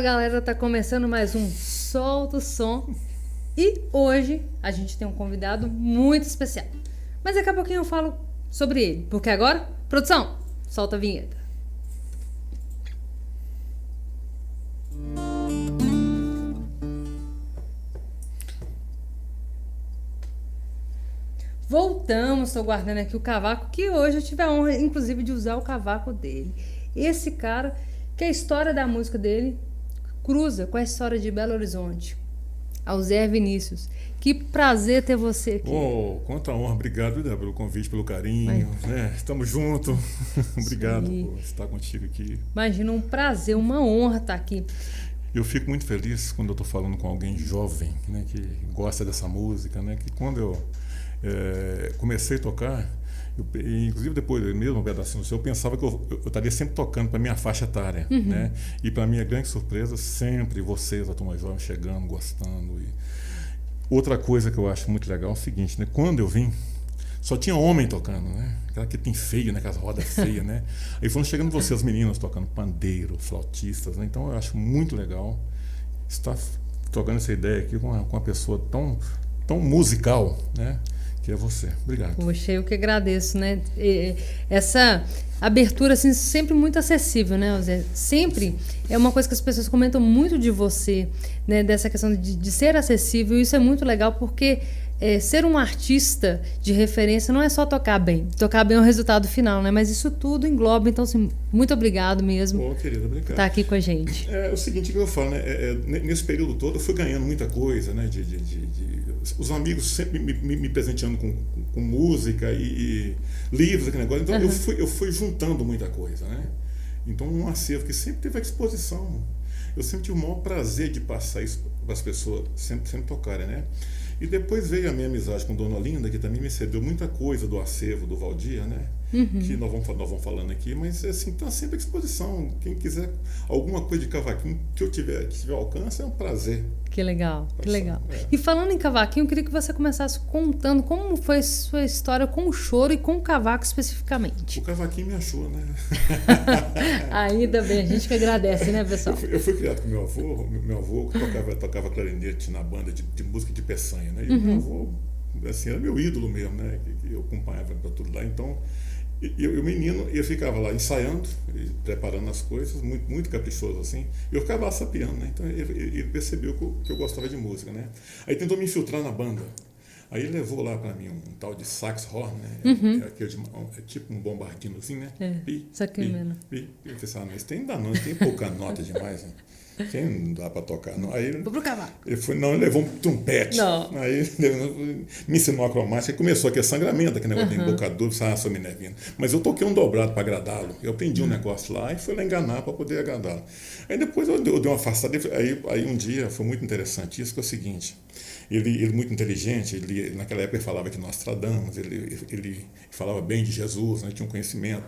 Fala galera, tá começando mais um Solta o Som e hoje a gente tem um convidado muito especial. Mas daqui a pouquinho eu falo sobre ele, porque agora, produção, solta a vinheta. Voltamos, estou guardando aqui o cavaco, que hoje eu tive a honra, inclusive, de usar o cavaco dele. Esse cara, que a história da música dele cruza com a história de Belo Horizonte. Alzé Vinícius. Que prazer ter você aqui. Oh, quanta honra. Obrigado, Débora, pelo convite, pelo carinho. Estamos juntos. Obrigado por estar contigo aqui. Imagina, um prazer, uma honra estar aqui. Eu fico muito feliz quando eu estou falando com alguém jovem, né, que gosta dessa música, né, que quando eu comecei a tocar, inclusive depois mesmo um pedacinho do seu, eu pensava que eu estaria sempre tocando para minha faixa etária, né? E para minha grande surpresa, sempre vocês, a turma jovem, chegando, gostando. E outra coisa que eu acho muito legal é o seguinte, né? Quando eu vim, só tinha homem tocando, né? Aquela que tem feio, né? Aquelas rodas feias, né? Aí foram chegando vocês, meninas, tocando pandeiro, flautistas, né? Então eu acho muito legal estar trocando essa ideia aqui com uma pessoa tão musical, né? Que é você. Obrigado. Poxa, eu que agradeço, né? Essa abertura, assim, sempre muito acessível, né, Zé? Sempre é uma coisa que as pessoas comentam muito de você, né? Dessa questão de ser acessível. Isso é muito legal porque ser um artista de referência não é só tocar bem. Tocar bem é o resultado final, né? Mas isso tudo engloba. Então, assim, muito obrigado mesmo. Ô, querida, obrigado. Tá aqui com a gente. É o seguinte que eu falo, né? Nesse período todo eu fui ganhando muita coisa, né? Os amigos sempre me presenteando com música e livros, aquele negócio. Então eu fui juntando muita coisa, né? Então um acervo que sempre teve à disposição. Eu sempre tive o maior prazer de passar isso para as pessoas, sempre tocarem, né? E depois veio a minha amizade com Dona Olinda, que também me cedeu muita coisa do acervo do Valdir, né? Que nós vamos falando aqui, mas assim, está sempre à disposição. Quem quiser alguma coisa de cavaquinho que tiver ao alcance, é um prazer. Que legal, que legal. E falando em cavaquinho, eu queria que você começasse contando como foi a sua história com o choro e com o cavaco especificamente. O cavaquinho me achou, né? Ainda bem, a gente que agradece, né, pessoal? Eu fui criado com meu avô tocava clarinete na banda de música de peçanha, né? E o meu avô, assim, era meu ídolo mesmo, né? Que eu acompanhava para tudo lá, então... E o menino, eu ficava lá ensaiando, preparando as coisas, muito, muito caprichoso assim, e eu ficava lá sapeando, né? Então ele percebeu que eu gostava de música, né? Aí tentou me infiltrar na banda. Aí ele levou lá para mim um tal de sax horn, né? É tipo um bombardino assim, né? Isso aqui mesmo. Eu pensava, mas tem tem pouca nota demais, né? Não dá para tocar. Não. Aí Vou pro cavaco. Ele levou um trompete. Não. Aí ele me ensinou a cromática e começou aquele sangramento, aquele negócio de embocadura, sua Minervina. Mas eu toquei um dobrado para agradá-lo. Eu aprendi um negócio lá e fui lá enganar para poder agradá-lo. Aí depois eu dei uma afastada. Aí um dia foi muito interessante isso, que é o seguinte. Ele muito inteligente, naquela época ele falava que Nostradamus, ele falava bem de Jesus, né, tinha um conhecimento.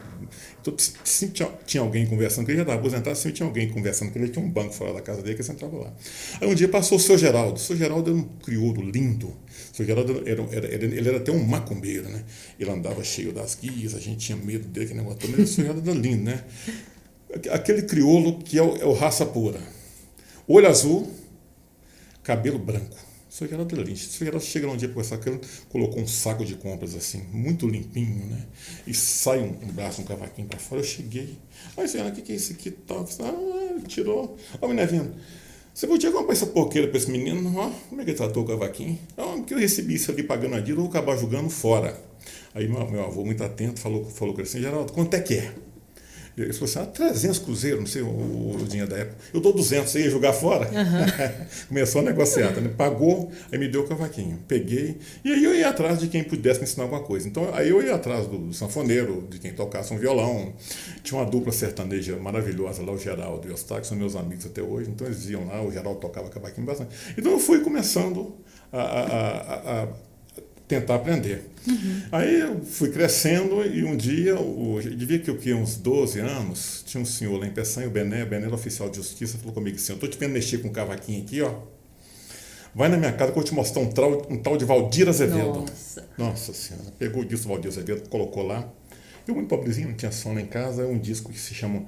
Então, sempre tinha alguém conversando com ele, já estava aposentado, sempre tinha alguém conversando com ele, tinha um banco fora da casa dele que ele sentava lá. Aí um dia passou o seu Geraldo. O seu Geraldo era um crioulo lindo. O seu Geraldo ele era até um macumbeiro, né? Ele andava cheio das guias, a gente tinha medo dele, aquele negócio todo, mas o seu Geraldo era lindo, né? Aquele crioulo que é o raça pura. Olho azul, cabelo branco. O seu Geraldo era lindo. O seu Geraldo chega um dia para conversar com ele, colocou um saco de compras assim, muito limpinho, né? E sai um braço, um cavaquinho para fora. Eu cheguei. Aí, senhora, o que é isso aqui? Ele tirou. Ó, Minervino, você podia comprar essa porqueira para esse menino? Ó, como é que ele tratou o cavaquinho? Porque eu recebi isso ali pagando a dívida, eu vou acabar jogando fora. Aí meu avô, muito atento, falou com ele assim, Geraldo, quanto é que é? Ele falou assim, 300 cruzeiros, não sei o dinheiro da época. Eu dou 200, você ia jogar fora? Começou a negociar, né? Pagou, aí me deu o cavaquinho. Peguei, e aí eu ia atrás de quem pudesse me ensinar alguma coisa. Então, aí eu ia atrás do sanfoneiro, de quem tocasse um violão. Tinha uma dupla sertaneja maravilhosa lá, o Geraldo e o Eustáquio, que são meus amigos até hoje. Então, eles iam lá, o Geraldo tocava cavaquinho bastante. Então, eu fui começando a tentar aprender. Aí eu fui crescendo e um dia, eu devia que eu tinha uns 12 anos, tinha um senhor lá em Peçanha, o Bené era oficial de justiça, falou comigo assim, eu estou te vendo mexer com um cavaquinho aqui, ó, vai na minha casa que eu vou te mostrar um tal de Valdir Azevedo. Nossa Senhora, pegou o disco do Valdir Azevedo, colocou lá, eu muito pobrezinho, não tinha som lá em casa, um disco que se chama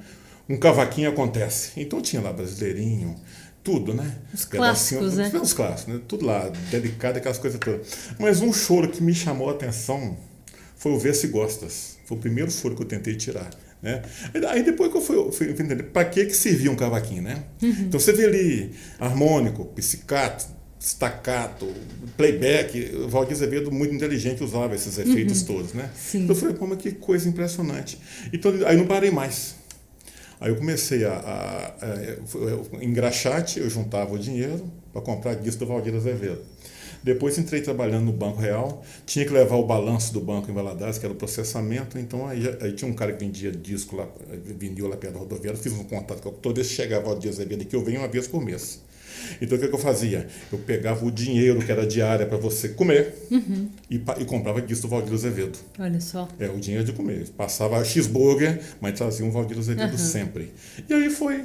um cavaquinho acontece. Então tinha lá brasileirinho, tudo, né? Os clássicos, né? Os clássicos, né? Tudo lá, delicado, aquelas coisas todas. Mas um choro que me chamou a atenção foi o Vê Se Gostas. Foi o primeiro choro que eu tentei tirar. Né? Aí depois que eu fui entender para que servia um cavaquinho, né? Então você vê ali harmônico, pizzicato, staccato, playback. O Valdir Azevedo, muito inteligente, usava esses efeitos todos, né? Sim. Então eu falei, pô, mas que coisa impressionante. Então aí não parei mais. Aí eu comecei em engraxate, eu juntava o dinheiro para comprar disco do Valdir Azevedo. Depois entrei trabalhando no Banco Real, tinha que levar o balanço do banco em Valadares, que era o processamento, então aí tinha um cara que vendia disco lá, vendia lá perto da rodoviária, fiz um contato com toda vez que chegava o Valdir Azevedo, que eu venho uma vez por mês. Então o que eu fazia? Eu pegava o dinheiro que era diária para você comer e comprava disco do Valdir Azevedo. Olha só. O dinheiro de comer. Passava cheeseburger, mas trazia um Valdir Azevedo sempre. E aí eu fui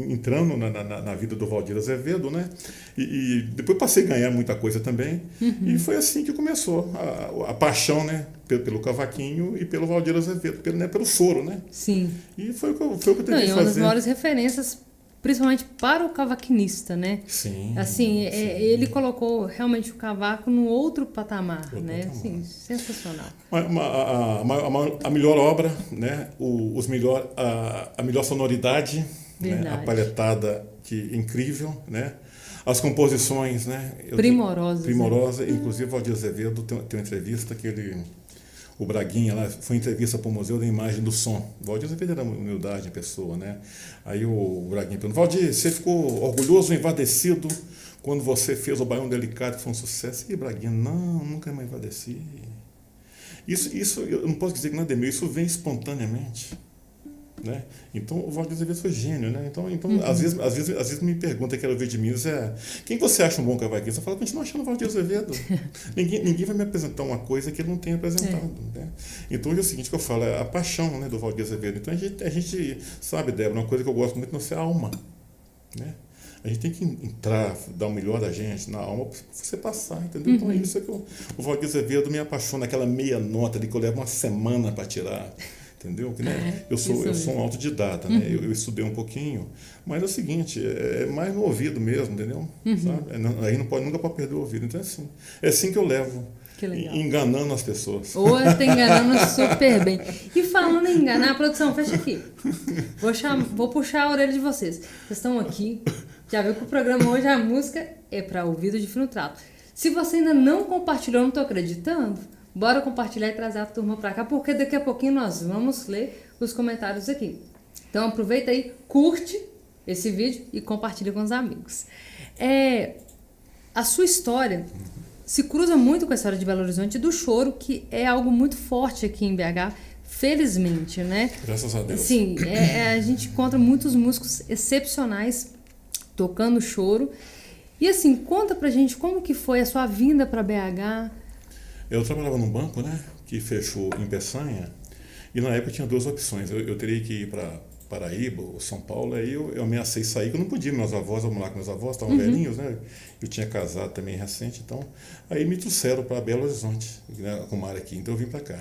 entrando na vida do Valdir Azevedo, né? E depois passei a ganhar muita coisa também. E foi assim que começou a paixão, né? Pelo cavaquinho e pelo Valdir Azevedo, pelo choro, né? Sim. E foi o que eu tentei fazer. É uma das maiores referências, principalmente para o cavaquinista, né? Sim. Assim, ele colocou realmente o cavaco num outro patamar, né? Assim, sensacional. A melhor obra, né? A melhor sonoridade, né? A palhetada incrível, né? As composições, né? Primorosas. Primorosa. Inclusive, o Valdir Azevedo tem uma entrevista que o Braguinha lá, foi entrevista para o Museu da Imagem do Som. O Valdir Azevedo era humildade em pessoa, né? Aí o Braguinha perguntou, Valdir, você ficou orgulhoso, envadecido quando você fez o Baião Delicado, que foi um sucesso? E Braguinha, não, nunca me envadeci. Isso eu não posso dizer que nada é meu, isso vem espontaneamente. Né? Então o Valdir Azevedo foi gênio, né? Então às vezes me pergunta, quero ver de mim, quem você acha um bom cavaquista? Eu falo, continua achando o Valdir Azevedo. ninguém vai me apresentar uma coisa que ele não tenha apresentado. Né? Então é o seguinte que eu falo, é a paixão, né, do Valdir Azevedo. Então a gente sabe, Débora, uma coisa que eu gosto muito é nossa alma. Né? A gente tem que entrar, dar o melhor da gente na alma para você passar, entendeu? Então é isso que o Valdir Azevedo me apaixona, aquela meia nota ali que eu levo uma semana para tirar. Entendeu? Né? Eu sou um autodidata, né? Eu estudei um pouquinho, mas é o seguinte, é mais no ouvido mesmo, entendeu? Sabe? Aí nunca pode perder o ouvido. Então é assim que eu levo, enganando as pessoas. Ou está enganando super bem. E falando em enganar, produção, fecha aqui. Vou puxar a orelha de vocês. Vocês estão aqui, já viu que o programa hoje, a música é para ouvido de fino trato. Se você ainda não compartilhou, não estou acreditando, bora compartilhar e trazer a turma para cá, porque daqui a pouquinho nós vamos ler os comentários aqui. Então aproveita aí, curte esse vídeo e compartilha com os amigos. A sua história se cruza muito com a história de Belo Horizonte e do choro, que é algo muito forte aqui em BH, felizmente, né? Graças a Deus. Sim, a gente encontra muitos músicos excepcionais tocando choro. E assim, conta pra gente como que foi a sua vinda para BH. Eu trabalhava num banco, né, que fechou em Peçanha, e na época eu tinha duas opções. Eu teria que ir para Paraíba ou São Paulo, aí eu ameacei sair, que eu não podia, meus avós, vamos lá com meus avós, estavam velhinhos, né, eu tinha casado também recente, então, aí me trouxeram para Belo Horizonte, né, com o mar aqui, então eu vim para cá.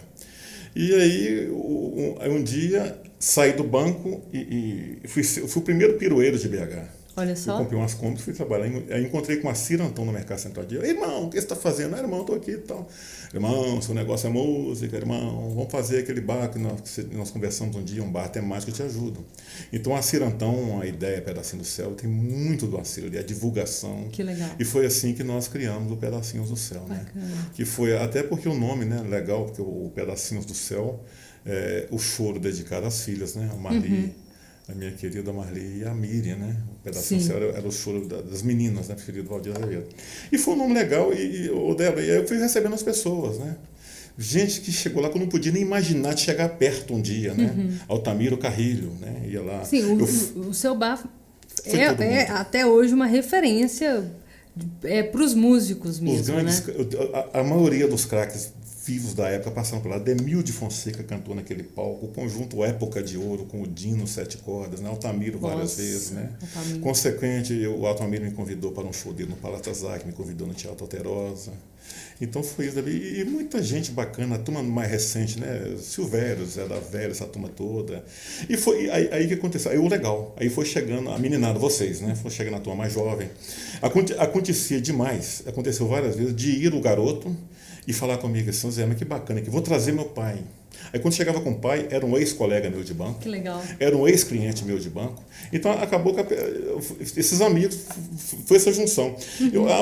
E aí, um dia, saí do banco e fui o primeiro pirueiro de BH. Olha só. Eu comprei umas Kombi, fui trabalhar. Aí encontrei com a Cira Antão no Mercado Central. Irmão, o que você está fazendo? Irmão, estou aqui e tal. Irmão, seu negócio é música, irmão. Vamos fazer aquele bar que nós conversamos um dia, um bar temático, eu te ajudo. Então a Cira Antão, a ideia Pedacinho do Céu, tem muito do Acira ali, a divulgação. Que legal. E foi assim que nós criamos o Pedacinhos do Céu. Né? Que foi, até porque o nome, né, legal, porque o Pedacinhos do Céu é o choro dedicado às filhas, né? A Marli. A minha querida Marli e a Miriam, né? O Pedacinho do Céu era o choro das meninas, né? Preferido Valdir Azevedo. E foi um nome legal, e aí eu fui recebendo as pessoas, né? Gente que chegou lá que eu não podia nem imaginar de chegar perto um dia, né? Altamiro Carrilho, né? Ia lá. Sim, o seu bar é até hoje uma referência para os músicos mesmo, os grandes, né? A maioria dos craques vivos da época passaram por lá. Demil de Fonseca cantou naquele palco, o conjunto Época de Ouro, com o Dino Sete Cordas, né? Altamiro várias vezes. Né? Consequente, o Altamiro me convidou para um show dele no Palácio Azac, me convidou no Teatro Alterosa. Então foi isso ali. E muita gente bacana, a turma mais recente, né? Silvério, Zé da Velha, essa turma toda. E foi aí que aconteceu. Aí o legal, aí foi chegando a meninada, vocês, né? Foi chegando a turma mais jovem. Acontecia demais, aconteceu várias vezes, de ir o garoto e falar comigo assim, Zé, mas que bacana, que vou trazer meu pai. Aí quando chegava com o pai, era um ex-colega meu de banco. Que legal. Era um ex-cliente meu de banco. Então acabou que esses amigos, foi essa junção.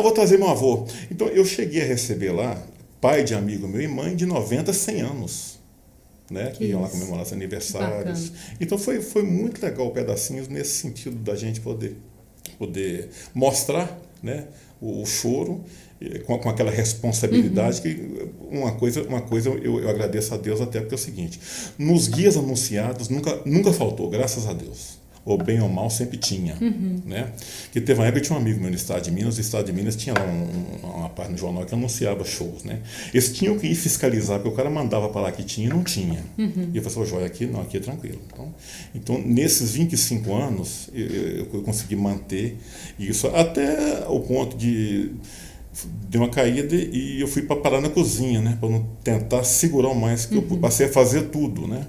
Vou trazer meu avô. Então eu cheguei a receber lá, pai de amigo meu e mãe de 90, 100 anos. Né? Que iam lá comemorar os aniversários. Então foi muito legal o pedacinhos nesse sentido da gente poder mostrar, né, o choro com aquela responsabilidade que uma coisa eu agradeço a Deus até porque é o seguinte, nos guias anunciados nunca faltou, graças a Deus. Ou bem ou mal sempre tinha, né? Que teve uma época, tinha um amigo meu no Estado de Minas, o Estado de Minas tinha lá uma parte no jornal que anunciava shows, né? Eles tinham que ir fiscalizar, porque o cara mandava para lá que tinha e não tinha. E eu falei, joia, aqui não, aqui é tranquilo. Então nesses 25 anos, eu consegui manter isso, até o ponto de deu uma caída e eu fui para parar na cozinha, né? Para não tentar segurar o mais, que eu passei a fazer tudo, né?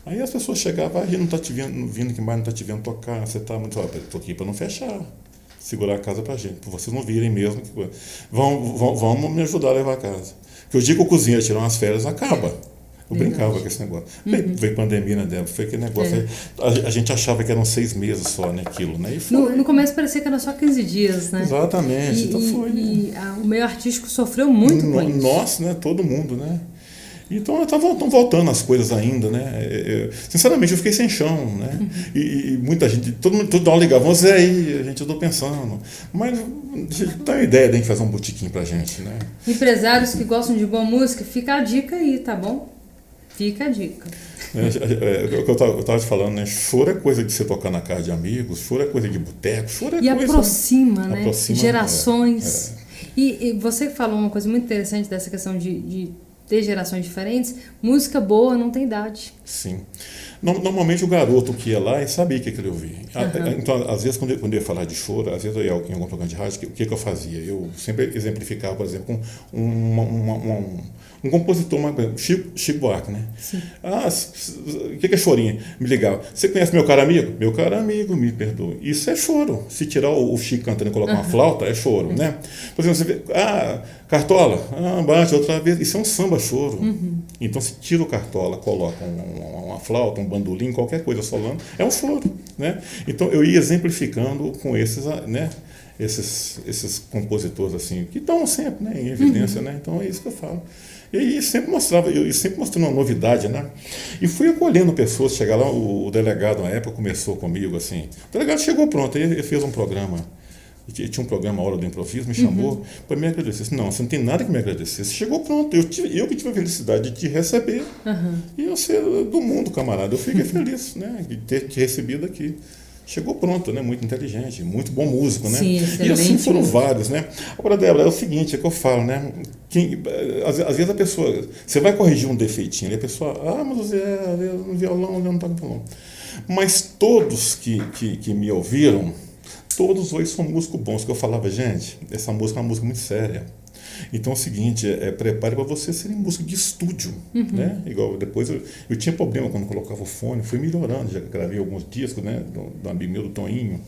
Aí as pessoas chegavam, a gente não está te vindo que mais não está te vendo tocar, você está muito... Estou aqui para não fechar, segurar a casa para a gente, para vocês não virem mesmo. Vamos me ajudar a levar a casa. Porque o dia que o cozinheiro tirar umas férias, acaba. Eu brincava com esse negócio. Veio pandemia, né? Foi aquele negócio. A gente achava que eram 6 meses só, né? Aquilo, né? E no começo parecia que era só 15 dias, né? Exatamente. Então foi. O meio artístico sofreu muito com isso. Nós, né? Todo mundo, né? Então estão voltando as coisas ainda, né? Sinceramente, eu fiquei sem chão, né? E muita gente, todo mundo ligava, Zé aí, eu estou pensando. Mas tem uma ideia de a gente fazer um botequim pra gente, né? Empresários que gostam de boa música, fica a dica aí, tá bom? Fica a dica. O que eu estava te falando, né? Choro é coisa de você tocar na casa de amigos, choro é coisa de boteco, choro é e coisa... Aproxima, né? Gerações. E você falou uma coisa muito interessante dessa questão de ter gerações diferentes. Música boa não tem idade. Sim. Normalmente o garoto que ia lá sabia o que ele ouvia. Então, às vezes, quando eu ia falar de choro, às vezes eu ia em algum programa de rádio, o que eu fazia? Eu sempre exemplificava, por exemplo, com um compositor, Chico Buarque, né? Sim. O que é chorinho? Me ligava. Você conhece meu caro amigo? Meu caro amigo, me perdoe. Isso é choro. Se tirar o Chico cantando e colocar uma flauta, é choro, né? Por exemplo, você vê, Cartola, bate outra vez. Isso é um samba-choro. Então, se tira o Cartola, coloca uma flauta, um bandolim, qualquer coisa solando, é um choro, né? Então, eu ia exemplificando com esses, né? Esses compositores assim, que estão sempre, né, em evidência, né? Então, é isso que eu falo. E sempre mostrava, eu sempre mostrando uma novidade, né? E fui acolhendo pessoas, chegar lá, o delegado na época começou comigo, assim, o delegado chegou pronto, ele fez um programa, tinha um programa, a Hora do Improviso, me chamou para me agradecer. Não, você não tem nada que me agradecer, você chegou pronto, eu que tive a felicidade de te receber, e eu ser do mundo, camarada, eu fiquei feliz, né, de ter te recebido aqui. Chegou pronto, né? Muito inteligente, muito bom músico, né? Sim, e assim foram vários, né? Agora, Débora, é o seguinte, é que eu falo, né? Às vezes a pessoa, você vai corrigir um defeitinho, e a pessoa, mas você no violão, eu não toco violão. Mas todos que me ouviram, todos hoje são músicos bons, que eu falava, gente, essa música é uma música muito séria. Então é o seguinte, prepare para você ser músico de estúdio, né? Igual depois eu tinha problema quando colocava o fone, fui melhorando, já gravei alguns discos, né, do amigo meu, do Toninho.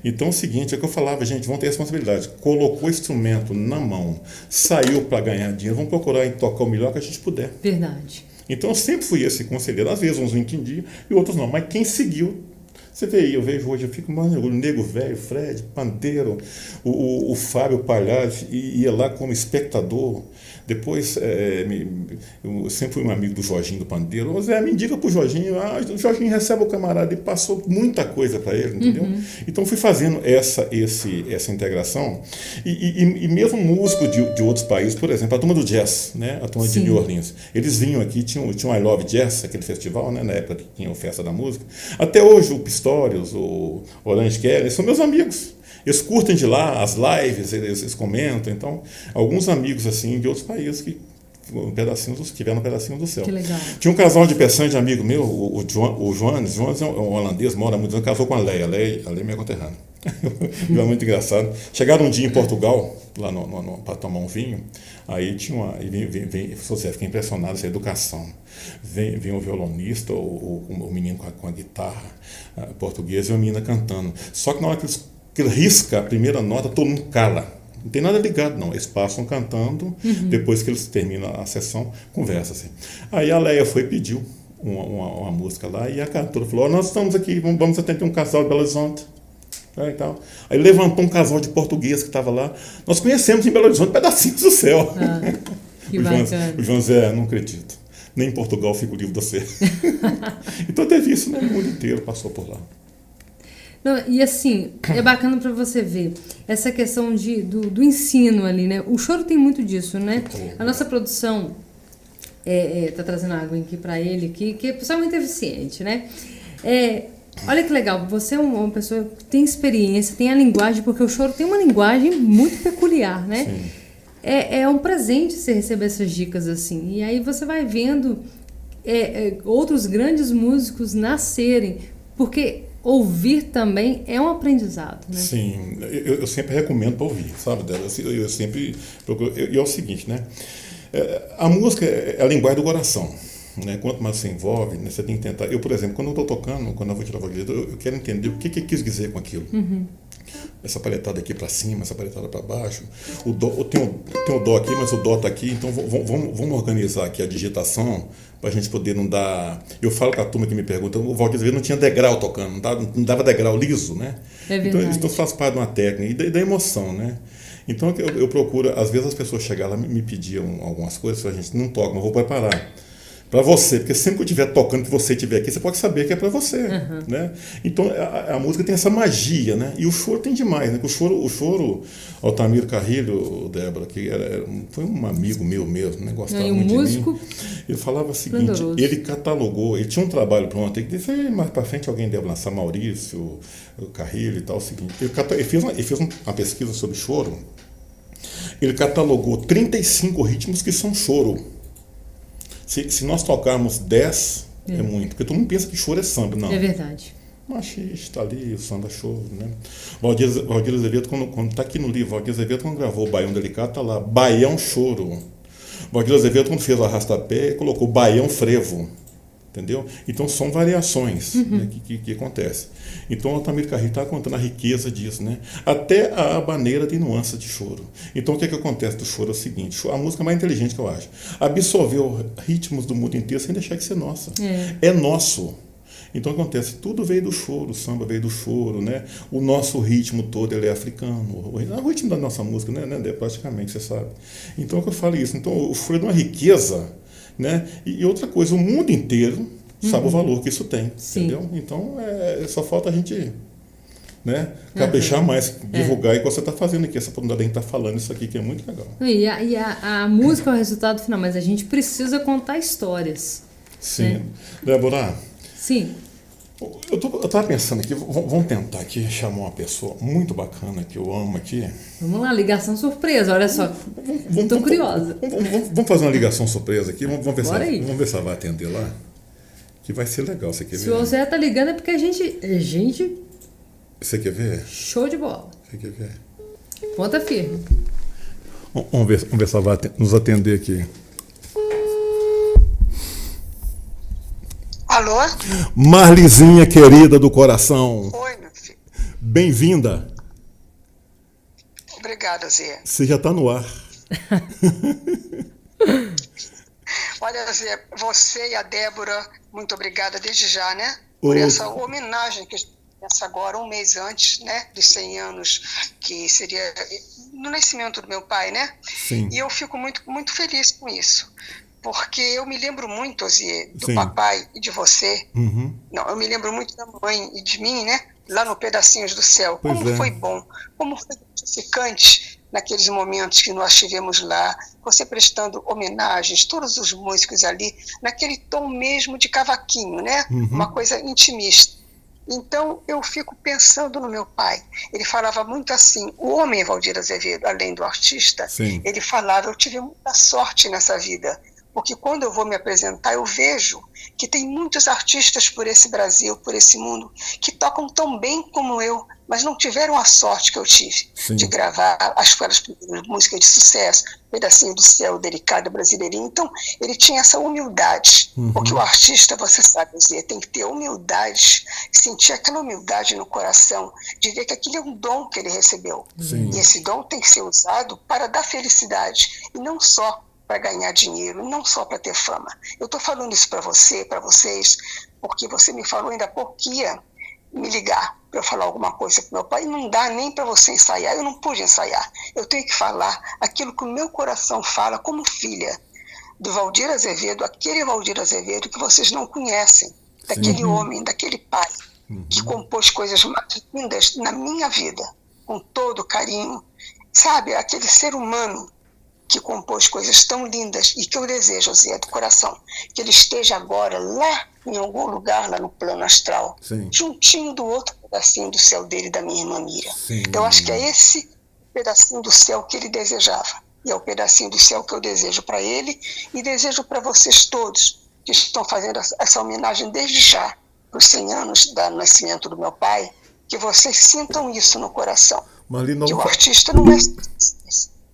Então é o seguinte, é que eu falava, gente, vamos ter responsabilidade, colocou o instrumento na mão, saiu para ganhar dinheiro, vamos procurar tocar o melhor que a gente puder. Verdade. Então eu sempre fui esse conselheiro, às vezes uns não entendiam e outros não, mas quem seguiu. Você vê aí, eu vejo hoje, eu fico mais o Nego Velho, Fred, Pandeiro, o Fábio Palhares, ia lá como espectador. Depois, eu sempre fui um amigo do Jorginho do Pandeiro. Ô Zé, me indica pro Jorginho, o Jorginho recebe o camarada e passou muita coisa para ele, entendeu? Então fui fazendo essa integração. E mesmo músicos de outros países, por exemplo, a turma do jazz, né? A turma de New Orleans, eles vinham aqui, tinha o I Love Jazz, aquele festival, né? Na época que tinha a Festa da Música. Até hoje o Pistorius, o Orange Kelly, são meus amigos. Eles curtem de lá as lives, eles comentam. Então, alguns amigos assim de outros países que tiveram um pedacinho do céu. Que legal. Tinha um casal de peçanha de amigo meu, o Joanes é um holandês, mora há muitos anos, casou com a Leia é minha conterrânea. É muito engraçado. Chegaram um dia em Portugal, lá para tomar um vinho, aí tinha você fica impressionado, essa educação. Vem o violonista, o menino com a guitarra portuguesa e a menina cantando. Só que na hora que ele risca a primeira nota, todo mundo cala. Não tem nada ligado, não. Eles passam cantando, depois que eles terminam a sessão, conversa assim. Aí a Leia foi e pediu uma música lá, e a cantora falou, nós estamos aqui, vamos atender um casal de Belo Horizonte. E tal. Aí levantou um casal de português que estava lá. Nós conhecemos em Belo Horizonte pedacinhos do céu. Que bacana. O João Zé, não acredito. Nem em Portugal fica o livro de você. Então teve isso no mundo inteiro, passou por lá. Não, e assim, é bacana para você ver essa questão do ensino ali, né? O choro tem muito disso, né? A nossa produção tá trazendo água aqui para ele, que é pessoal muito eficiente, né? Olha que legal, você é uma pessoa que tem experiência, tem a linguagem, porque o choro tem uma linguagem muito peculiar, né? Sim. É um presente você receber essas dicas assim. E aí você vai vendo outros grandes músicos nascerem, porque ouvir também é um aprendizado, né? Sim, eu sempre recomendo para ouvir, sabe? Eu sempre procuro. E é o seguinte, né? A música é a linguagem do coração, né? Quanto mais você envolve, né, você tem que tentar. Eu, por exemplo, quando eu estou tocando, quando eu vou tirar a voz, eu quero entender o que quis dizer com aquilo. Essa paletada aqui para cima, essa paletada para baixo. Tem o dó aqui, mas o dó está aqui, então vamos organizar aqui a digitação para a gente poder não dar. Eu falo com a turma que me pergunta, o Valdir Azevedo não tinha degrau tocando, não dava degrau liso, né? É verdade. Então faz parte de uma técnica e da emoção, né? Então eu procuro, às vezes as pessoas chegam lá e me pediam algumas coisas, a gente não toca, mas vou preparar. Para você, porque sempre que eu estiver tocando, que você estiver aqui, você pode saber que é para você, né? Então a música tem essa magia, né? E o choro tem demais, né? O choro, Altamiro Carrilho, Débora, que foi um amigo meu mesmo, né? Gostava muito músico, de mim. Ele falava o seguinte, ele catalogou, ele tinha um trabalho pronto, ele disse, mais para frente alguém deve lançar, Maurício, o Carrilho e tal, o seguinte, ele fez uma pesquisa sobre choro, ele catalogou 35 ritmos que são choro. Se nós tocarmos 10, é muito. Porque todo mundo pensa que choro é samba. Não. É verdade. Machista ali, o samba choro, né? Valdir Azevedo, quando está aqui no livro, Valdir Azevedo, quando gravou o Baião Delicado, está lá, Baião Choro. Valdir Azevedo, quando fez o Arrastapé, colocou Baião Frevo. Entendeu? Então são variações, né, que acontecem. Então o Altamiro Carrilho está contando a riqueza disso, né? Até a maneira de nuance de choro. Então o que acontece do choro é o seguinte, a música mais inteligente que eu acho, absorveu ritmos do mundo inteiro sem deixar de ser nossa. É nosso. Então acontece, tudo veio do choro, o samba veio do choro, né? O nosso ritmo todo ele é africano, o ritmo da nossa música, né? Praticamente, você sabe. Então é que eu falo isso. Então o choro é uma riqueza, né? E outra coisa, o mundo inteiro sabe o valor que isso tem, entendeu? Então só falta a gente, né, caprichar mais, divulgar, igual você está fazendo aqui, essa oportunidade de a gente está falando isso aqui, que é muito legal. E a música é o resultado final, mas a gente precisa contar histórias. Sim. Né? Débora? Sim. Eu estava pensando aqui, vamos tentar aqui chamar uma pessoa muito bacana que eu amo aqui. Vamos lá, ligação surpresa, olha só. Estou curiosa. Vamos fazer uma ligação surpresa aqui, vamos ver se ela vai atender lá. Que vai ser legal, você quer ver? Se o Zé tá ligando é porque a gente... Você quer ver? Show de bola. Você quer ver? Ponta firme. Vamos ver se ela vai nos atender aqui. Alô? Marlizinha querida do coração. Oi, meu filho. Bem-vinda. Obrigada, Zé. Você já está no ar. Olha, Zé, você e a Débora, muito obrigada desde já, né? Por essa homenagem que a gente pensa agora, um mês antes, né? Dos 100 anos, que seria no nascimento do meu pai, né? Sim. E eu fico muito, muito feliz com isso. Porque eu me lembro muito, Zé, do Sim. papai e de você. Não, eu me lembro muito da mãe e de mim, né? Lá no Pedacinhos do Céu. Pois Como foi bom, como foi gratificante naqueles momentos que nós tivemos lá, você prestando homenagens, todos os músicos ali, naquele tom mesmo de cavaquinho, né? Uma coisa intimista. Então, eu fico pensando no meu pai. Ele falava muito assim, o homem Valdir Azevedo, além do artista, Sim. ele falava, eu tive muita sorte nessa vida, porque quando eu vou me apresentar, eu vejo que tem muitos artistas por esse Brasil, por esse mundo, que tocam tão bem como eu, mas não tiveram a sorte que eu tive. Sim. De gravar as músicas de sucesso, Pedacinho do Céu, Delicado, Brasileirinho. Então, ele tinha essa humildade, porque o artista, você sabe dizer, tem que ter humildade, sentir aquela humildade no coração, de ver que aquilo é um dom que ele recebeu. Sim. E esse dom tem que ser usado para dar felicidade, e não só para ganhar dinheiro, não só para ter fama. Eu estou falando isso para você, para vocês, porque você me falou ainda há pouco que ia me ligar para eu falar alguma coisa para meu pai, e não dá nem para você ensaiar, eu não pude ensaiar. Eu tenho que falar aquilo que o meu coração fala como filha do Valdir Azevedo, aquele Valdir Azevedo que vocês não conhecem, daquele homem, daquele pai, que compôs coisas mais lindas na minha vida, com todo carinho, sabe, aquele ser humano que compôs coisas tão lindas e que eu desejo, Zé, do coração, que ele esteja agora lá em algum lugar, lá no plano astral, Sim. juntinho do outro pedacinho do céu dele, da minha irmã Mira. Sim. Eu acho que é esse pedacinho do céu que ele desejava, e é o pedacinho do céu que eu desejo para ele e desejo para vocês todos que estão fazendo essa homenagem desde já, para os 100 anos do nascimento do meu pai, que vocês sintam isso no coração. Marli, que o artista não é...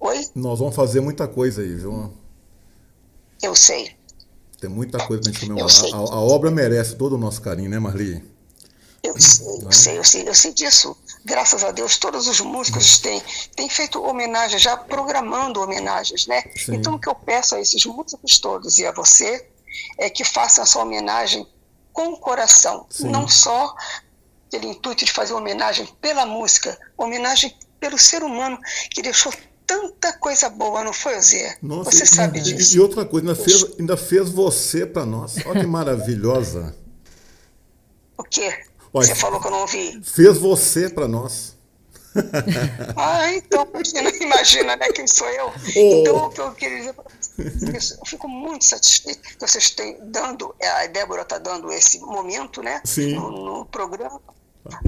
Oi? Nós vamos fazer muita coisa aí, viu? Eu sei. Tem muita coisa pra gente comemorar. A obra merece todo o nosso carinho, né, Marli? Eu sei disso. Graças a Deus, todos os músicos têm feito homenagem, já programando homenagens, né? Sim. Então, o que eu peço a esses músicos todos e a você é que façam essa homenagem com o coração. Sim. Não só aquele intuito de fazer homenagem pela música, homenagem pelo ser humano que deixou tanta coisa boa, não foi, Zé? Nossa, você sabe disso. E outra coisa, ainda fez você para nós. Olha que maravilhosa. O quê? Olha, você falou que eu não ouvi. Fez você para nós. Então, imagina, né, quem sou eu. Então, o que eu queria dizer para vocês, eu fico muito satisfeito que vocês estão dando, a Débora está dando esse momento, né, no programa,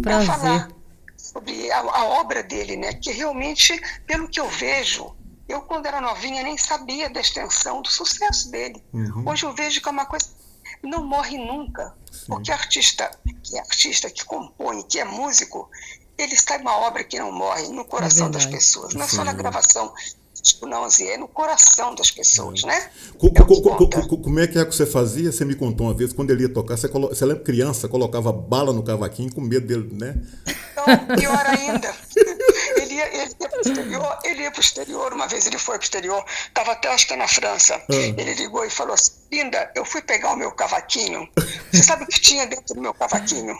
para falar sobre a obra dele, né, que realmente, pelo que eu vejo, eu quando era novinha nem sabia da extensão do sucesso dele. Hoje eu vejo que é uma coisa que não morre nunca. Sim. Porque artista, que compõe, que é músico, ele está em uma obra que não morre no coração das pessoas, não é só na gravação. Não, é no coração das pessoas, né? Como é que você fazia? Você me contou uma vez, quando ele ia tocar, você lembra, criança, colocava bala no cavaquinho com medo dele, né? Então, pior ainda, ele ia para o exterior, uma vez ele foi para o exterior, estava até, acho que na França, ele ligou e falou assim, linda, eu fui pegar o meu cavaquinho, você sabe o que tinha dentro do meu cavaquinho?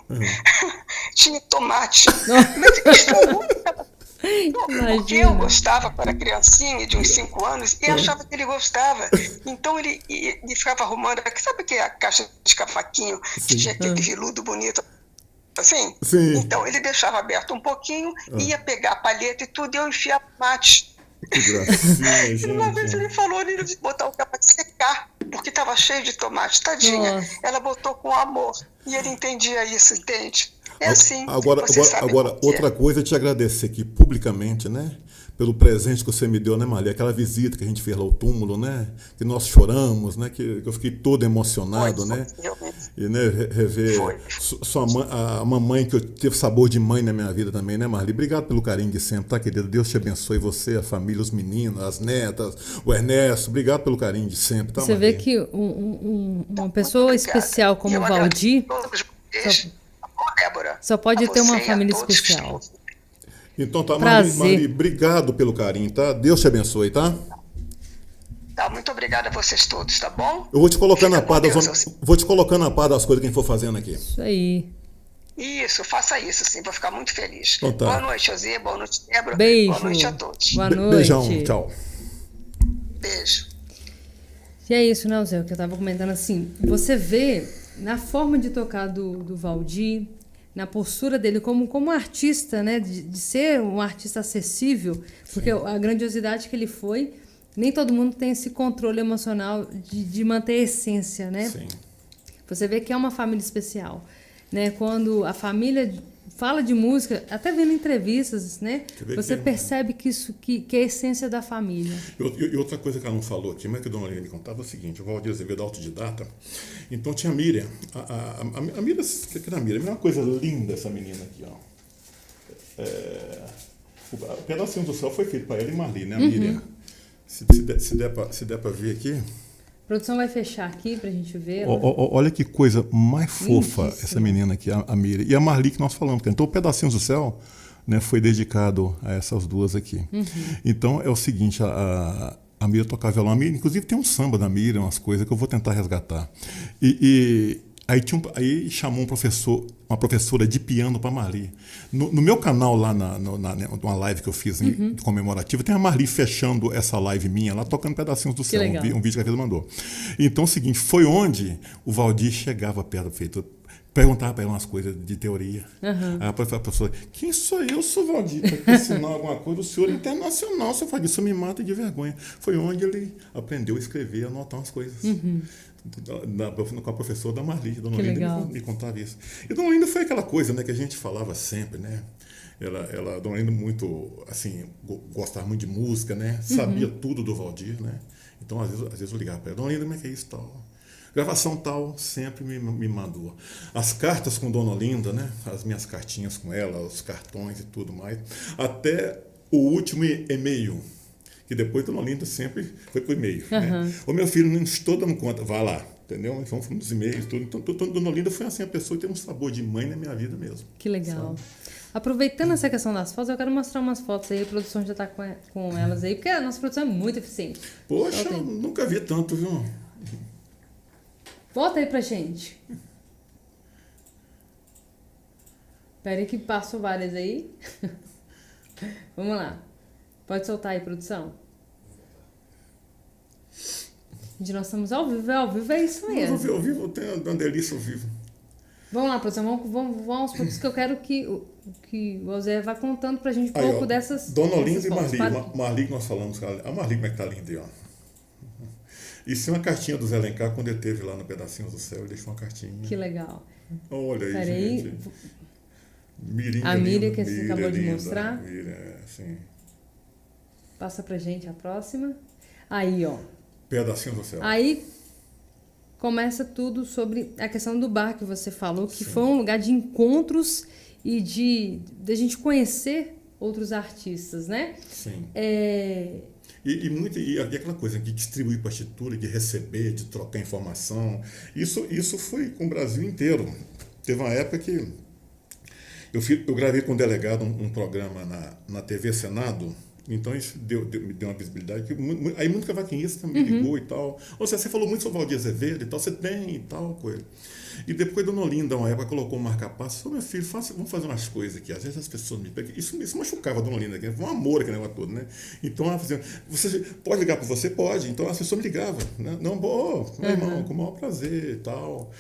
Tinha tomate, mas estragou o cavaquinho. Porque eu gostava quando era criancinha, de uns 5 anos, e achava que ele gostava. Então ele ficava arrumando, sabe que a caixa de cavaquinho, que tinha aquele veludo bonito, assim? Sim. Então ele deixava aberto um pouquinho, ia pegar a palheta e tudo, e eu enfiava tomate. Que gracinha, gente. Uma vez ele falou, ele de botar o capa de secar, porque estava cheio de tomate, tadinha. Nossa. Ela botou com amor, e ele entendia isso, entende? É assim. Agora outra coisa, eu te agradecer aqui publicamente, né? Pelo presente que você me deu, né, Marli? Aquela visita que a gente fez lá ao túmulo, né? Que nós choramos, né? Que eu fiquei todo emocionado, né? E né, rever a mamãe, que eu teve sabor de mãe na minha vida também, né, Marli? Obrigado pelo carinho de sempre, tá, querida? Deus te abençoe, você, a família, os meninos, as netas, o Ernesto. Obrigado pelo carinho de sempre, tá, Você Marli? vê que uma pessoa especial como o Valdir só pode ter uma família especial. Então tá, Marli, obrigado pelo carinho, tá? Deus te abençoe, tá? Tá, muito obrigada a vocês todos, tá bom? Eu vou te colocando a par das coisas que a gente for fazendo aqui. Isso aí. Isso, faça isso, sim, vou ficar muito feliz. Então tá. Boa noite, José, boa noite, Débora. Beijo. Boa noite a todos. Boa noite. Beijão, tchau. Beijo. E é isso, né, Zé, o que eu tava comentando assim, você vê na forma de tocar do Valdir, na postura dele como artista, né, de ser um artista acessível, porque a grandiosidade que ele foi, nem todo mundo tem esse controle emocional de manter a essência, né? Sim. Você vê que é uma família especial, né? Quando a família fala de música, até vendo entrevistas, né? Você percebe que isso que é a essência da família. E outra coisa que ela não falou aqui, mas que a dona Lina me contava é o seguinte: o Valdir Azevedo autodidata, então tinha a Miriam. A Miriam, que era a Miriam? É uma coisa linda essa menina aqui, ó. O Pedacinho do Céu foi feito para ela e Marli, né? A Miriam. Se der para ver aqui. A produção vai fechar aqui pra gente ver. Olha que coisa mais fofa Lindíssima. essa menina aqui, a Miriam. E a Marli que nós falamos. Então, o Pedacinhos do Céu, né, foi dedicado a essas duas aqui. Então, é o seguinte, a Miriam tocava violão. Inclusive, tem um samba da Miriam, umas coisas que eu vou tentar resgatar. Aí chamou uma professora de piano para Marli. No meu canal, lá numa live que eu fiz comemorativa, tem a Marli fechando essa live minha, lá tocando Pedacinhos do Céu, um vídeo que a vida mandou. Então, é o seguinte, foi onde o Valdir chegava perto, perguntava para ela umas coisas de teoria. Aí a professora, quem sou eu? Sou Valdir, para ensinar alguma coisa, o senhor é internacional, seu Valdir, isso me mata de vergonha. Foi onde ele aprendeu a escrever e anotar umas coisas. Com a professora da Marli, Dona Olinda me contava isso. E Dona Olinda foi aquela coisa, né, que a gente falava sempre, né? Dona Olinda muito, assim, gostava muito de música, né? Sabia tudo do Valdir, né? Então, às vezes eu ligava para ela, Dona Olinda, como é que é isso, tal? Gravação tal, sempre me mandou. As cartas com Dona Olinda, né? As minhas cartinhas com ela, os cartões e tudo mais. Até o último e-mail, que depois Dona Olinda sempre foi por e-mail. Né? O meu filho não estou dando conta, vá lá, entendeu? Então fomos nos e-mails, tudo. Então Dona Olinda foi assim, a pessoa que tem um sabor de mãe na minha vida mesmo. Que legal. Sabe? Aproveitando essa questão das fotos, eu quero mostrar umas fotos aí, a produção já está com elas aí, porque a nossa produção é muito eficiente. Poxa, nunca vi tanto, viu? Volta aí pra gente. Espera aí que passo várias aí. Vamos lá. Pode soltar aí, produção. Gente, nós estamos ao vivo é isso mesmo. Ao vivo, tem uma delícia ao vivo. Vamos lá, produção, vamos aos pontos que eu quero que o Zé vá contando pra gente um pouco dessas. Dona Olinda e Marli. Marli que nós falamos, a Marli como é que tá linda aí, ó. Isso é uma cartinha do Zé Alencar, quando ele esteve lá no Pedacinhos do Céu, ele deixou uma cartinha. Que legal. Olha aí, gente. A Miriam que você acabou de mostrar. Miriam, sim. Passa pra gente a próxima. Aí, ó. Pedacinhos do Céu. Aí começa tudo sobre a questão do bar que você falou, que foi um lugar de encontros e de a gente conhecer outros artistas, né? Sim. E aquela coisa de distribuir partitura, de receber, de trocar informação, isso foi com o Brasil inteiro. Teve uma época que eu gravei com um delegado um programa na TV Senado, então isso me deu uma visibilidade. Aí muito cavaquinista me ligou e tal. Ou seja, você falou muito sobre o Valdir Azevedo e tal, você tem e tal coisa. E depois Dona Olinda, uma época, colocou um marca-passo. Meu filho, vamos fazer umas coisas aqui. Às vezes as pessoas me pegam. Isso machucava a Dona Olinda, que foi um amor aquele negócio todo, né? Então ela fazia, você pode ligar para você? Pode. Então as pessoas me ligavam, né? Não, meu irmão, com o maior prazer e tal.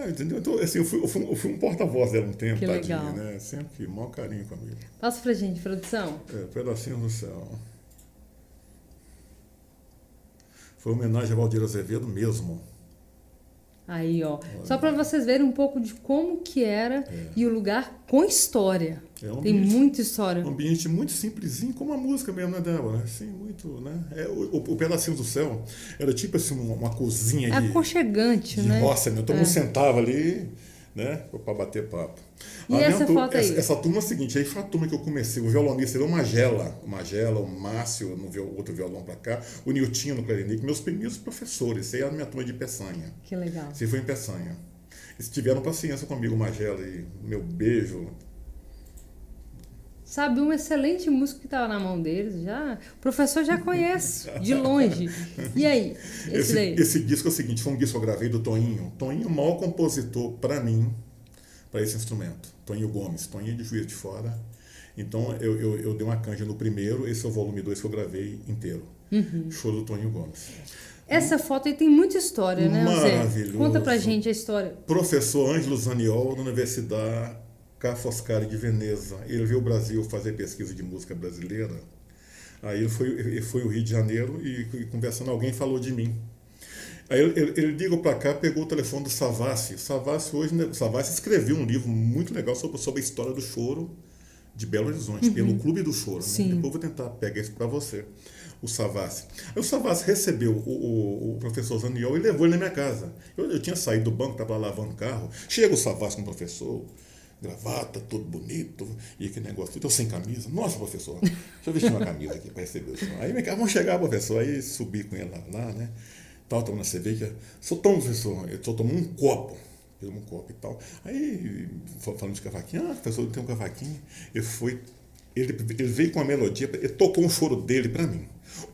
Entendeu? Então, assim, eu fui um porta-voz dela um tempo, que tadinha, legal. né? Sempre maior carinho comigo. Passa pra gente, produção. Pedacinhos do Céu. Foi homenagem a Valdir Azevedo mesmo. Aí, ó. Só para vocês verem um pouco de como que era e o lugar com história. Tem muita história. Um ambiente muito simplesinho, como a música mesmo, né, Débora? Assim, muito, né? O Pedacinho do Céu era tipo assim, uma cozinha de aconchegante, né? Roça, né? Todo mundo sentava ali, né? Para bater papo. E essa foto aí? Essa turma é a seguinte, aí foi a turma que eu comecei, o violonista era o Magela, o Márcio, no outro violão para cá, o Niltinho no clarinete, meus primeiros professores, essa aí era a minha turma de Peçanha. Que legal. Você foi em Peçanha. Eles tiveram paciência comigo, o Magela, e meu beijo. Sabe, um excelente músico que estava na mão deles, o professor já conhece, de longe. E aí, esse disco é o seguinte, foi um disco que eu gravei do Toinho. Toinho, o maior compositor para mim, para esse instrumento. Toinho Gomes, Toinho de Juiz de Fora. Então, eu dei uma canja no primeiro, esse é o volume 2 que eu gravei inteiro. Show do Toinho Gomes. Essa foto aí tem muita história, né, maravilhoso. Zé? Conta pra gente a história. Professor Ângelo Zaniol, da Universidade Ca' Foscari de Veneza. Ele veio ao Brasil fazer pesquisa de música brasileira. Aí ele foi ao Rio de Janeiro e conversando, alguém falou de mim. Aí ele ligou para cá, pegou o telefone do Savassi. O Savassi hoje, né, o Savassi escreveu um livro muito legal sobre a história do choro de Belo Horizonte, pelo Clube do Choro. Né? Depois eu vou tentar pegar isso para você, o Savassi. Aí o Savassi recebeu o professor Zaniol e levou ele na minha casa. Eu tinha saído do banco, estava lá lavando o carro. Chega o Savassi com o professor, gravata, todo bonito, e aquele negócio, eu sem camisa. Nossa, professor, deixa eu vestir uma camisa aqui para receber o senhor. Aí vamos chegar, professor, aí subi com ele lá, né? Tal, tomando cerveja. Só toma, professor, eu só tomo um copo e tal. Aí, falando de cavaquinho, professor, tem um cavaquinho. Ele veio com uma melodia, ele tocou um choro dele para mim.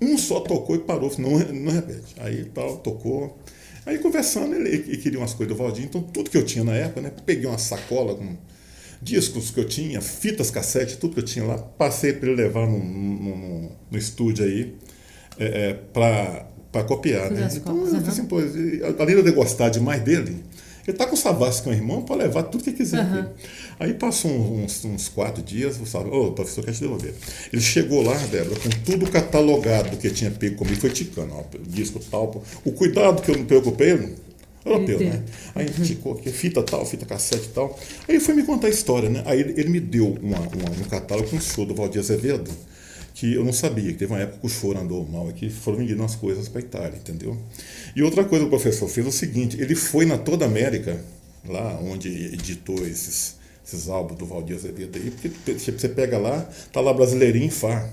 Um só tocou e parou, não repete. Aí tal, tocou. Aí conversando, ele queria umas coisas do Valdir, então tudo que eu tinha na época, né? Peguei uma sacola com discos que eu tinha, fitas, cassete, tudo que eu tinha lá, passei para ele levar no estúdio aí, para copiar, né? Então, eu falei assim, pô, além de eu gostar demais dele, ele tá com o Savassi, que é um irmão, pode levar tudo que quiser. Aí passou uns 4 dias, o professor quer te devolver. Ele chegou lá, Débora, com tudo catalogado que tinha pego comigo, foi ticando, ó, disco tal. O cuidado que eu não preocupei, europeu, né? Aí ficou aqui, fita tal, fita cassete e tal. Aí ele foi me contar a história, né? Aí ele me deu um catálogo com um show do Valdir Azevedo, que eu não sabia, que teve uma época que o choro andou mal aqui, foram vendendo as coisas para a Itália, entendeu? E outra coisa que o professor fez é o seguinte, ele foi na toda a América, lá onde editou esses álbuns do Valdir Azevedo aí, porque você pega lá, tá lá Brasileirinho em Fá.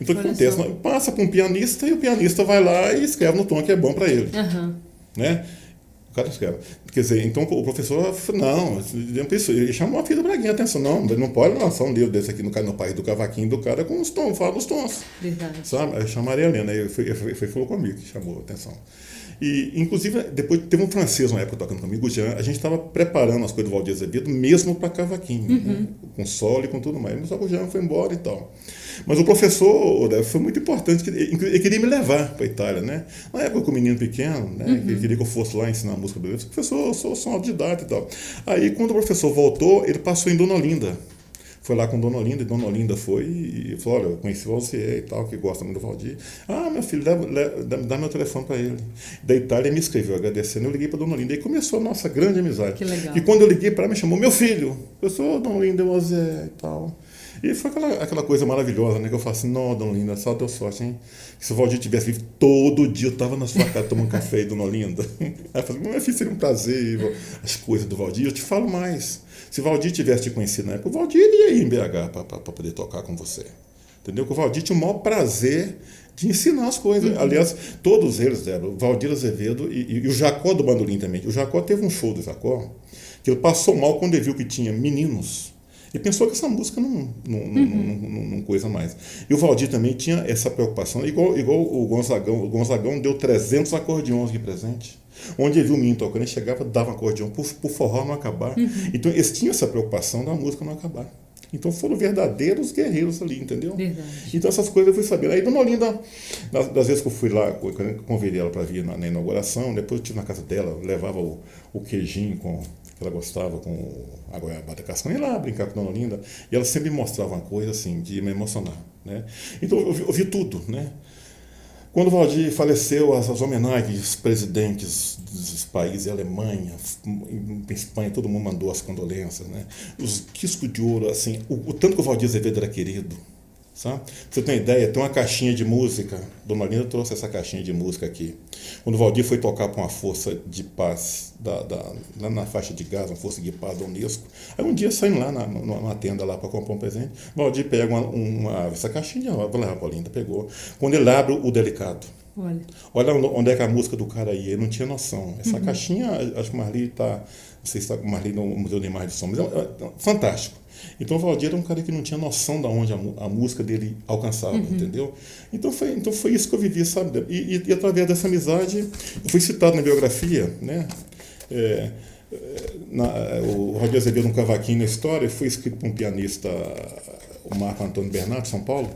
Então o que acontece? Passa para um pianista e o pianista vai lá e escreve no tom que é bom para ele. Né? Cara escreve. Quer dizer, então o professor não, ele chamou a filha do Braguinha, atenção, não pode lançar um livro desse aqui no país do cavaquinho do cara com os tons, fala dos tons. Verdade. Sabe? Aí chama a Maria Helena, aí falou comigo, que chamou a atenção. E, inclusive, depois teve um francês na época tocando comigo, o Jean, a gente estava preparando as coisas do Valdir Azevedo mesmo para cavaquinho, né? Com solo e com tudo mais. Só que o Jean foi embora e tal. Mas o professor foi muito importante, que ele queria me levar para a Itália, né? Na época com o menino pequeno, né? Ele queria que eu fosse lá ensinar música brasileira. O professor, eu sou um autodidata e tal. Aí, quando o professor voltou, ele passou em Dona Olinda. Foi lá com Dona Olinda, e Dona Olinda foi e falou, olha, eu conheci você e tal, que gosta muito do Valdir. Meu filho, dá meu telefone para ele. Da Itália, ele me escreveu agradecendo, eu liguei para Dona Olinda, e começou a nossa grande amizade. Que legal. E quando eu liguei para ela, me chamou, meu filho, eu sou Dona Olinda, você e tal. E foi aquela coisa maravilhosa, né? Que eu falo assim, não, Dona Olinda, só deu sorte, hein? Se o Valdir tivesse vivo todo dia, eu estava na sua casa tomando café, Dona Olinda. Aí eu falei, meu filho, seria um prazer, as coisas do Valdir. Eu te falo mais. Se o Valdir tivesse te conhecido na época, o Valdir ia ir em BH para poder tocar com você. Entendeu? Porque o Valdir tinha o maior prazer de ensinar as coisas. Aliás, todos eles, Débora, o Valdir Azevedo e o Jacó do bandolim também. O Jacó teve um show do Jacó, que ele passou mal quando ele viu que tinha meninos. E pensou que essa música não coisa mais. E o Valdir também tinha essa preocupação, igual o Gonzagão. O Gonzagão deu 300 acordeões de presente. Onde ele viu o menino tocando, ele chegava e dava acordeão por forró não acabar. Então eles tinham essa preocupação da música não acabar. Então foram verdadeiros guerreiros ali, entendeu? Verdade. Então essas coisas eu fui sabendo. Aí Dona Olinda, das vezes que eu fui lá, quando eu convidei ela para vir na inauguração, depois eu estive na casa dela, levava o queijinho que ela gostava, com a goiabada cascão, e lá brincar com a Dona Olinda, e ela sempre me mostrava uma coisa assim, de me emocionar, né? Então eu vi tudo, né? Quando o Valdir faleceu, as homenagens dos presidentes dos países, Alemanha, em Espanha, todo mundo mandou as condolências, né? Os discos de ouro, assim, o tanto que o Valdir Azevedo era querido, sabe? Pra você ter uma ideia, tem uma caixinha de música, Dona Olinda trouxe essa caixinha de música aqui. Quando o Valdir foi tocar com a Força de Paz, lá na faixa de Gaza, uma Força de Paz da Unesco, aí um dia saindo lá numa tenda lá para comprar um presente, o Valdir pega essa caixinha, vou levar para a Olinda, pegou. Quando ele abre o delicado, olha onde é que a música do cara ia, ele não tinha noção. Essa caixinha, acho que o Marli não sei se está com o Marli no Museu de Imagem de Som, mas é fantástico. Então o Valdir era um cara que não tinha noção de onde a música dele alcançava, entendeu? Então foi isso que eu vivi, sabe? E através dessa amizade, eu fui citado na biografia, né? O Valdir Azevedo, um cavaquinho na história, foi escrito por um pianista, o Marco Antônio Bernardo, de São Paulo.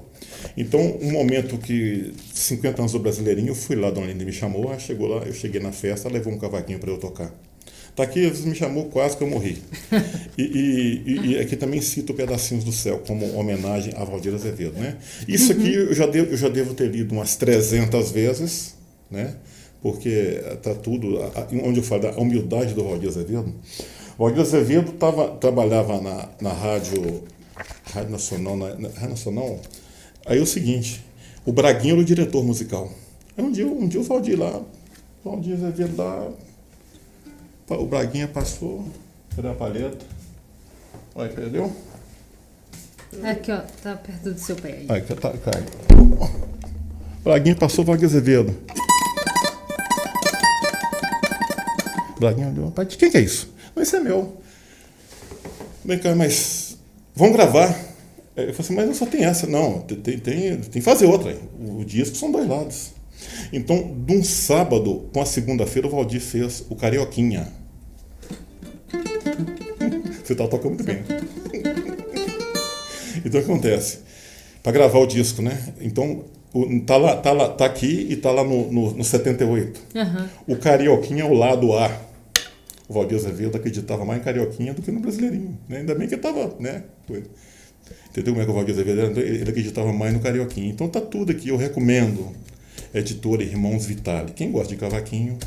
Então, um momento que, 50 anos do Brasileirinho, eu fui lá, a Dona Linda me chamou, chegou lá, eu cheguei na festa, ela levou um cavaquinho para eu tocar. Tá aqui, você me chamou, quase que eu morri. E aqui também cito Pedacinhos do Céu, como homenagem a Valdir Azevedo, né? Isso aqui eu já devo ter lido umas 300 vezes, né? porque tá tudo, onde eu falo da humildade do Valdir Azevedo. O Valdir Azevedo trabalhava na Rádio Nacional, Rádio Nacional. Aí é o seguinte, o Braguinha era o diretor musical. Aí um dia o Valdir Azevedo lá, o Braguinha passou, cadê a palheta? Olha, perdeu? Aqui, ó, tá perto do seu pé aí. Aí, cai. O Braguinha passou, o Valdir Azevedo. O Braguinha olhou, pai, de quem que é isso? Não, esse é meu. Vem cá, mas vamos gravar. Eu falei assim, mas não só tem essa. Não, tem que fazer outra. O disco são 2 lados. Então, de um sábado com a segunda-feira, o Valdir fez o Carioquinha. Você tá tocando muito bem. Então, o que acontece? Para gravar o disco, né? Então, tá aqui e tá lá no 78. Uhum. O Carioquinha é o lado A. O Valdir Azevedo acreditava mais em Carioquinha do que no Brasileirinho. Né? Ainda bem que ele tava, né? Entendeu como é que o Valdir Azevedo era? Ele acreditava mais no Carioquinha. Então tá tudo aqui, eu recomendo. Editora Irmãos Vitale. Quem gosta de cavaquinho...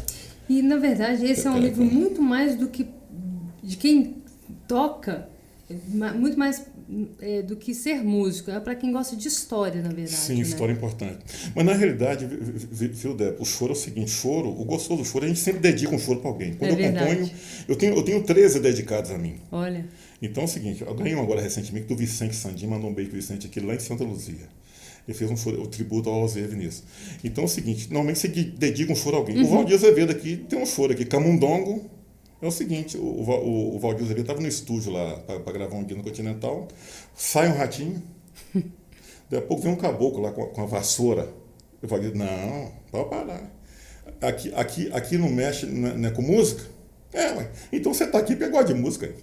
E, na verdade, esse é um livro muito mais do que... de quem toca, muito mais do que ser músico. É para quem gosta de história, na verdade. Sim, história é importante. Mas, na realidade, viu, Débora, o choro é o seguinte, o gostoso do choro, a gente sempre dedica um choro para alguém. Quando eu componho, eu tenho 13 dedicados a mim. Olha. Então é o seguinte, eu ganhei um agora recentemente do Vicente Sandim, mandou um beijo pro Vicente aqui lá em Santa Luzia. Ele fez o tributo ao Alzé Vinícius. Então é o seguinte, normalmente você dedica um choro a alguém. Uhum. O Valdir Azevedo aqui tem um choro aqui, Camundongo. É o seguinte, o Valdir Azevedo estava no estúdio lá para gravar um dia no Continental, sai um ratinho, daqui a pouco vem um caboclo lá com a vassoura. Eu falei, não, pode parar. Aqui não mexe, não é com música? Ué. Então você está aqui porque gosta de música.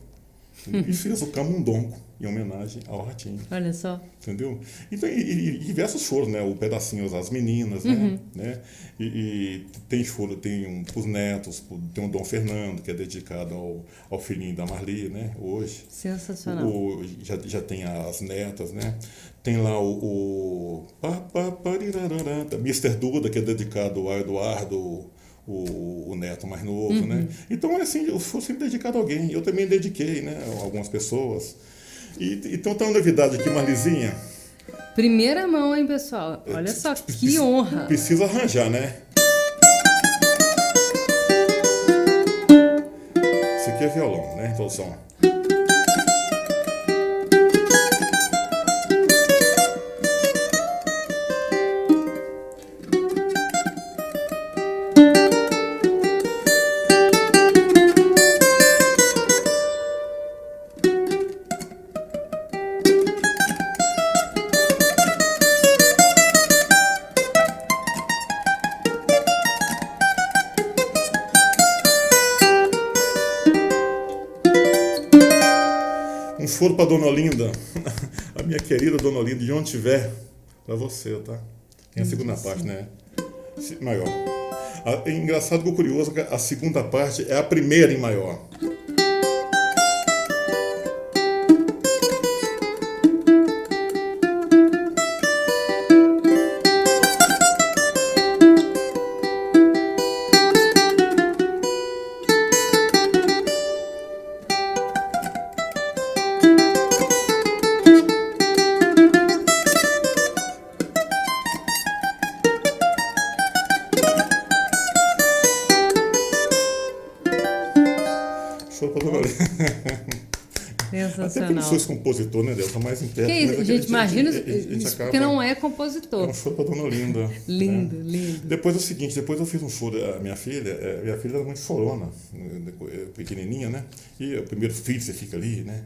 E fez o Camundongo, em homenagem ao ratinho. Olha só. Entendeu? Então, e diversos choros, né? O pedacinho às meninas, né? E tem choro, tem os netos, tem o Dom Fernando, que é dedicado ao filhinho da Marli, né? Hoje. Sensacional. Já tem as netas, né? Tem lá o Mr. Duda, que é dedicado ao Eduardo, o neto mais novo, né? Então, assim, eu sou sempre dedicado a alguém. Eu também dediquei, né? A algumas pessoas. Então, tá uma novidade aqui, Marlizinha. Primeira mão, hein, pessoal? Olha só, que honra. Precisa arranjar, né? Esse aqui é violão, né? Então, som. Choro para Dona Olinda, a minha querida Dona Olinda, de onde estiver, para você, tá? Tem a segunda parte, né? Maior. É engraçado que o curioso é que a segunda parte é a primeira em maior. Até que eu não sou esse compositor, né, Deus? Tá mais em perto. Que isso, gente, imagina isso porque não é compositor. É um choro para Dona Olinda. Lindo, né? lindo. Depois é o seguinte, depois eu fiz um choro, a minha filha era muito chorona, pequenininha, né? E o primeiro filho, você fica ali, né?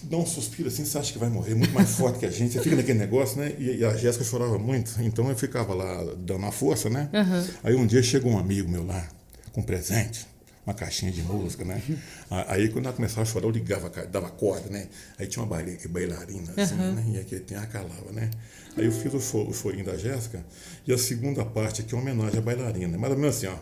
Dá um suspiro assim, você acha que vai morrer, muito mais forte que a gente, você fica naquele negócio, né? E a Jéssica chorava muito, então eu ficava lá dando a força, né? Uhum. Aí um dia chegou um amigo meu lá, com presente. Uma caixinha de música, né? Aí quando ela começava a chorar, eu ligava, dava corda, né? Aí tinha uma bailarina, assim, né? E aqui tem a calava, né? Aí eu fiz o chorinho da Jéssica, e a segunda parte aqui é uma homenagem à bailarina. Mais ou menos assim, ó.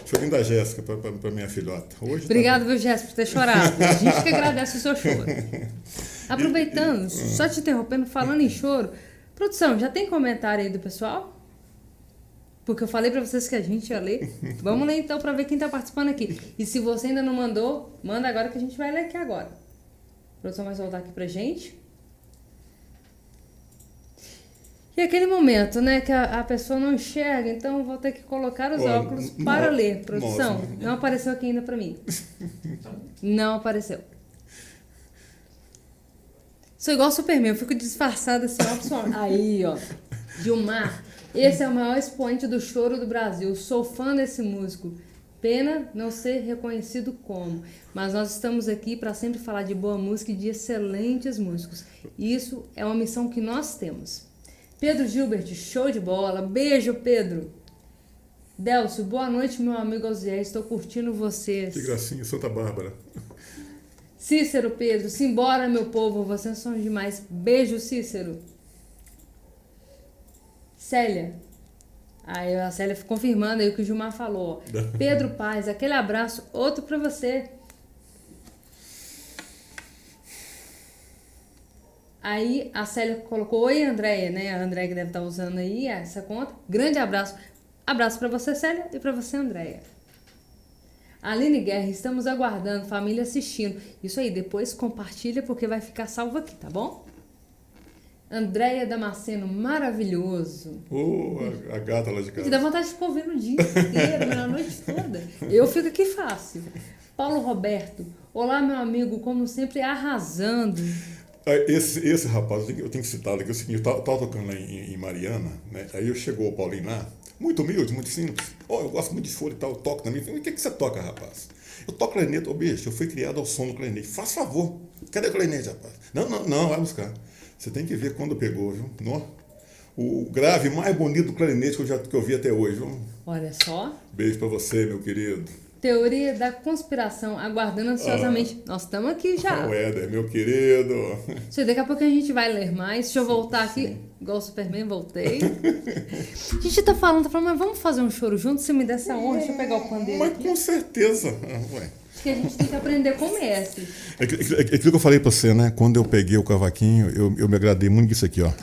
Chorinho da Jéssica para minha filhota. Hoje Obrigado, viu, Jéssica, por ter chorado. A gente que agradece o seu choro. Aproveitando, só te interrompendo, falando em choro, produção, já tem comentário aí do pessoal? Porque eu falei para vocês que a gente ia ler. Vamos ler então para ver quem está participando aqui. E se você ainda não mandou, manda agora que a gente vai ler aqui agora. A produção vai soltar aqui pra gente. E aquele momento, né, que a pessoa não enxerga, então vou ter que colocar os óculos para ler. Produção, não apareceu aqui ainda para mim. Não apareceu. Sou igual o Superman, eu fico disfarçada assim, ó. Aí, ó. Gilmar, esse é o maior expoente do choro do Brasil. Sou fã desse músico. Pena não ser reconhecido como. Mas nós estamos aqui para sempre falar de boa música e de excelentes músicos. Isso é uma missão que nós temos. Pedro Gilbert, show de bola. Beijo, Pedro. Delcio, boa noite, meu amigo Alzier. Estou curtindo vocês. Que gracinha, Santa Bárbara. Cícero, Pedro, simbora, meu povo. Vocês são demais. Beijo, Cícero. Célia. Aí a Célia confirmando aí o que o Gilmar falou. Pedro Paz, aquele abraço. Outro para você. Aí a Célia colocou, oi Andréia, né? A Andréia que deve estar usando aí essa conta. Grande abraço. Abraço para você, Célia, e para você, Andréia. Aline Guerra, estamos aguardando, família assistindo. Isso aí, depois compartilha porque vai ficar salvo aqui, tá bom? Andréia Damasceno, maravilhoso. A gata lá de casa. Que dá vontade de ficar ouvindo o dia inteiro, a noite toda. Eu fico aqui fácil. Paulo Roberto, olá meu amigo, como sempre arrasando. Esse rapaz, eu tenho que citar aqui, é o seguinte, eu estava tocando lá em Mariana, né? Aí chegou o Paulinho lá, muito humilde, muito simples. Eu gosto muito de choro e tal, eu toco também. O que você toca, rapaz? Eu toco clarinete. Bicho, eu fui criado ao som do clarinete. Faz favor, cadê o clarinete, rapaz? Não, vai buscar. Você tem que ver quando pegou, viu? O grave mais bonito do clarinete que eu vi até hoje, viu? Olha só. Beijo pra você, meu querido. Teoria da conspiração, aguardando ansiosamente. Nós estamos aqui já. O Éder, meu querido. Daqui a pouco a gente vai ler mais. Deixa eu voltar aqui. Igual o Superman, voltei. A gente tá falando, mas vamos fazer um choro junto? Se me der essa honra, deixa eu pegar o pandeiro. Mas aqui. Com certeza. Acho que a gente tem que aprender com o mestre. É aquilo que eu falei pra você, né? Quando eu peguei o cavaquinho, eu me agradei muito disso aqui, ó.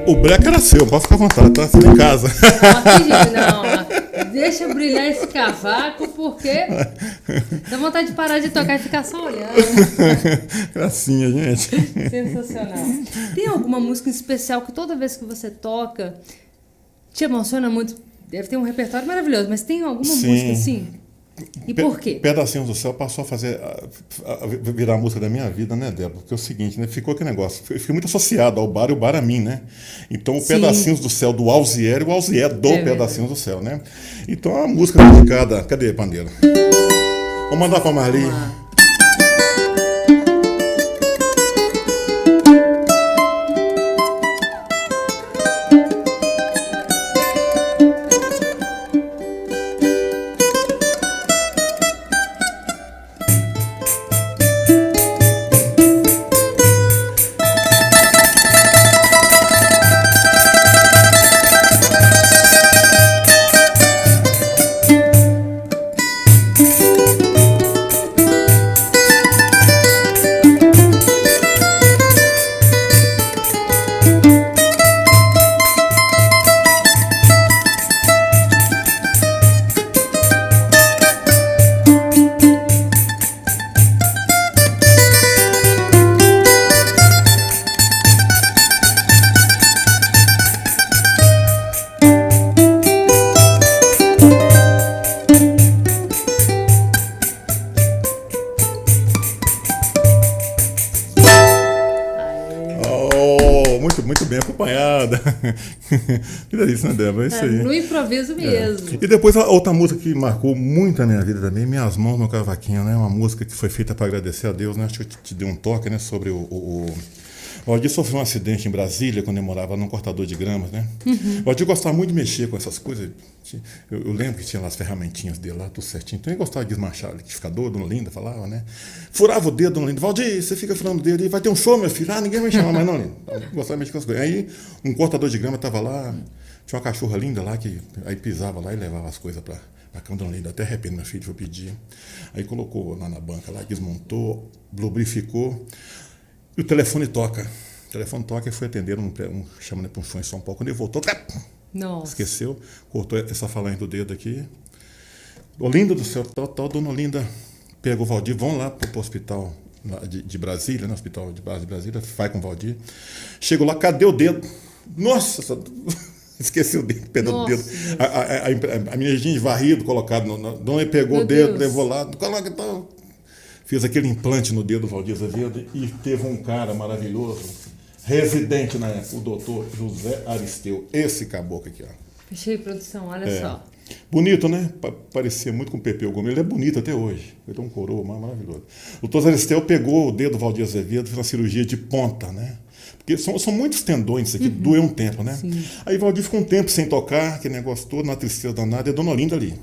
O breca era seu, pode ficar à vontade, tá? Você tá em casa. Não, deixa brilhar esse cavaco, porque dá vontade de parar de tocar e ficar só olhando. Gracinha, gente. Sensacional. Tem alguma música em especial que toda vez que você toca te emociona muito? Deve ter um repertório maravilhoso, mas tem alguma música assim? E por quê? Pedacinhos do Céu passou a fazer, virar a música da minha vida, né, Débora? Porque é o seguinte, né? Ficou aquele negócio. Eu fiquei muito associado ao bar e o bar a mim, né? Então, o Pedacinhos do Céu do Alzieri e o Alzieri do Pedacinhos do Céu, né? Então, é uma música dedicada. Cadê, pandeiro? Vou mandar pra Marli. Muito bem acompanhada. Que delícia, né, Débora? É isso aí. No improviso mesmo. E depois, outra música que marcou muito a minha vida também, Minhas Mãos no Cavaquinho, né? Uma música que foi feita para agradecer a Deus, né? Acho que eu te dei um toque, né? Sobre o Valdir sofreu um acidente em Brasília quando eu morava num cortador de gramas, né? O Valdir gostava muito de mexer com essas coisas. Eu lembro que tinha lá as ferramentinhas dele lá, tudo certinho. Então ele gostava de desmanchar o liquidificador, Dona Linda falava, né? Furava o dedo, Dona Linda. Valdir, você fica furando o dedo aí, vai ter um show, meu filho. Ah, ninguém vai chamar mais não, Linda. Eu gostava de mexer com as coisas. Aí um cortador de grama estava lá, tinha uma cachorra linda lá, que aí pisava lá e levava as coisas para a cama, Dona Linda. Até arrependo, meu filho, vou pedir. Aí colocou lá na banca, lá, desmontou, lubrificou. E o telefone toca. O telefone toca e foi atender chamando para um show em São Paulo. Quando ele voltou, Nossa. Esqueceu, cortou essa falange do dedo aqui. Olinda do céu, Dona Olinda pegou o Valdir, vão lá para o hospital de Brasília, né? Hospital de base de Brasília, vai com o Valdir. Chegou lá, cadê o dedo? Nossa, esqueci o dedo, perdeu o dedo. A minha gente varrido, colocado, Dona pegou meu o dedo, Deus. Levou lá, coloca então. Fiz aquele implante no dedo do Valdir Azevedo e teve um cara maravilhoso, residente na época, o doutor José Aristeu, esse caboclo aqui, ó. Fechei produção, olha só. Bonito, né? Parecia muito com o Pepeu Gomes. Ele é bonito até hoje. Ele tem um coroa maravilhoso. O doutor Aristeu pegou o dedo do Valdir Azevedo, fez uma cirurgia de ponta, né? Porque são muitos tendões isso aqui, doeu um tempo, né? Sim. Aí o Valdir ficou um tempo sem tocar, aquele negócio todo, na tristeza danada, e a Dona Olinda ali.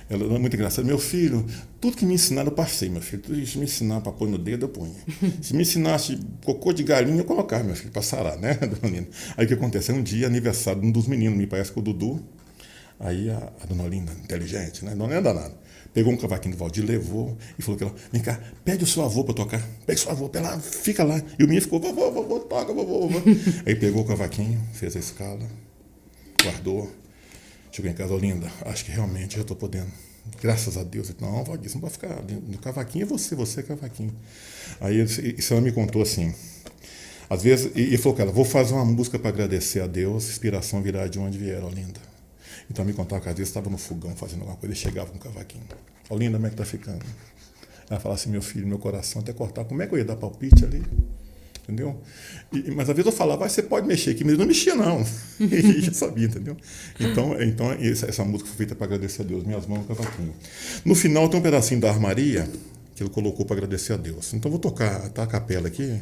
Ela é muito engraçada. Meu filho, tudo que me ensinaram eu passei, meu filho. Tudo isso me ensinar para pôr no dedo, eu punha. Se me ensinasse cocô de galinha, eu colocava, meu filho, para sarar, né, Dona Olinda? Aí o que acontece? Um dia, aniversário de um dos meninos, me parece que o Dudu. Aí a Dona Olinda, inteligente, né? Não é danada. Pegou um cavaquinho do Valdir, levou e falou que ela, vem cá, pede o seu avô para tocar. Pede o seu avô, lá, fica lá. E o menino ficou, vovô, toca, vovô. Aí pegou o cavaquinho, fez a escala, guardou. Chegou em casa, Olinda, acho que realmente eu estou podendo. Graças a Deus. Não, Valdir, você não pode ficar no cavaquinho, é você é cavaquinho. Aí isso ela me contou assim. Às vezes, e falou que ela, vou fazer uma música para agradecer a Deus, inspiração virá de onde vier, Olinda. Então me contava que às vezes estava no fogão fazendo alguma coisa e chegava com um cavaquinho. Olinda, como é que tá ficando? Ela falava assim, meu filho, meu coração até cortar, como é que eu ia dar palpite ali? Entendeu? Mas às vezes eu falava, você pode mexer aqui, mas eu não mexia não. E já sabia, entendeu? Então essa música foi feita para agradecer a Deus, Minhas Mãos no Cavaquinho. No final tem um pedacinho da armaria que ele colocou para agradecer a Deus. Então vou tocar, tá a capela aqui.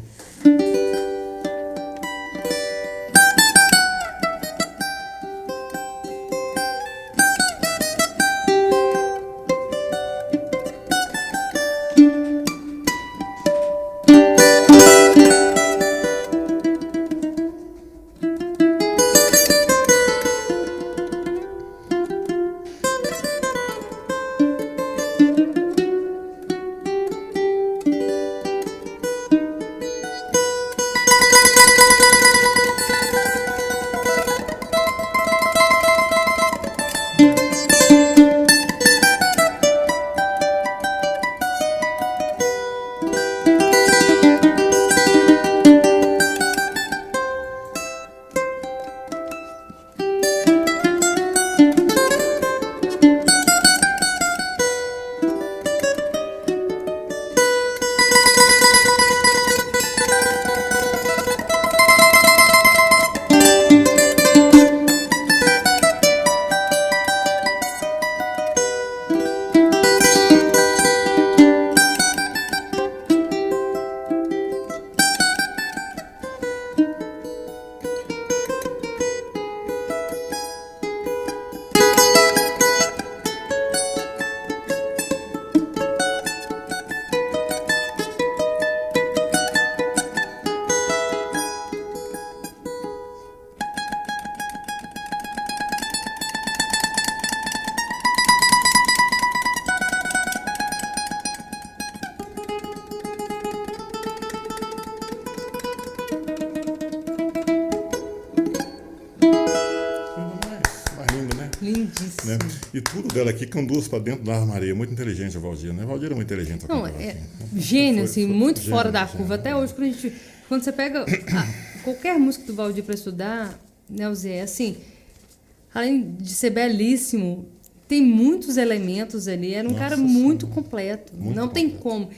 E tudo dela aqui conduz para dentro da armaria. Muito inteligente a Valdir, né? A Valdir é muito inteligente. Não, gênio, assim, muito fora da curva. Até hoje, quando você pega qualquer música do Valdir para estudar, né, Zé, assim, além de ser belíssimo, tem muitos elementos ali. Era um cara muito completo. Não tem como.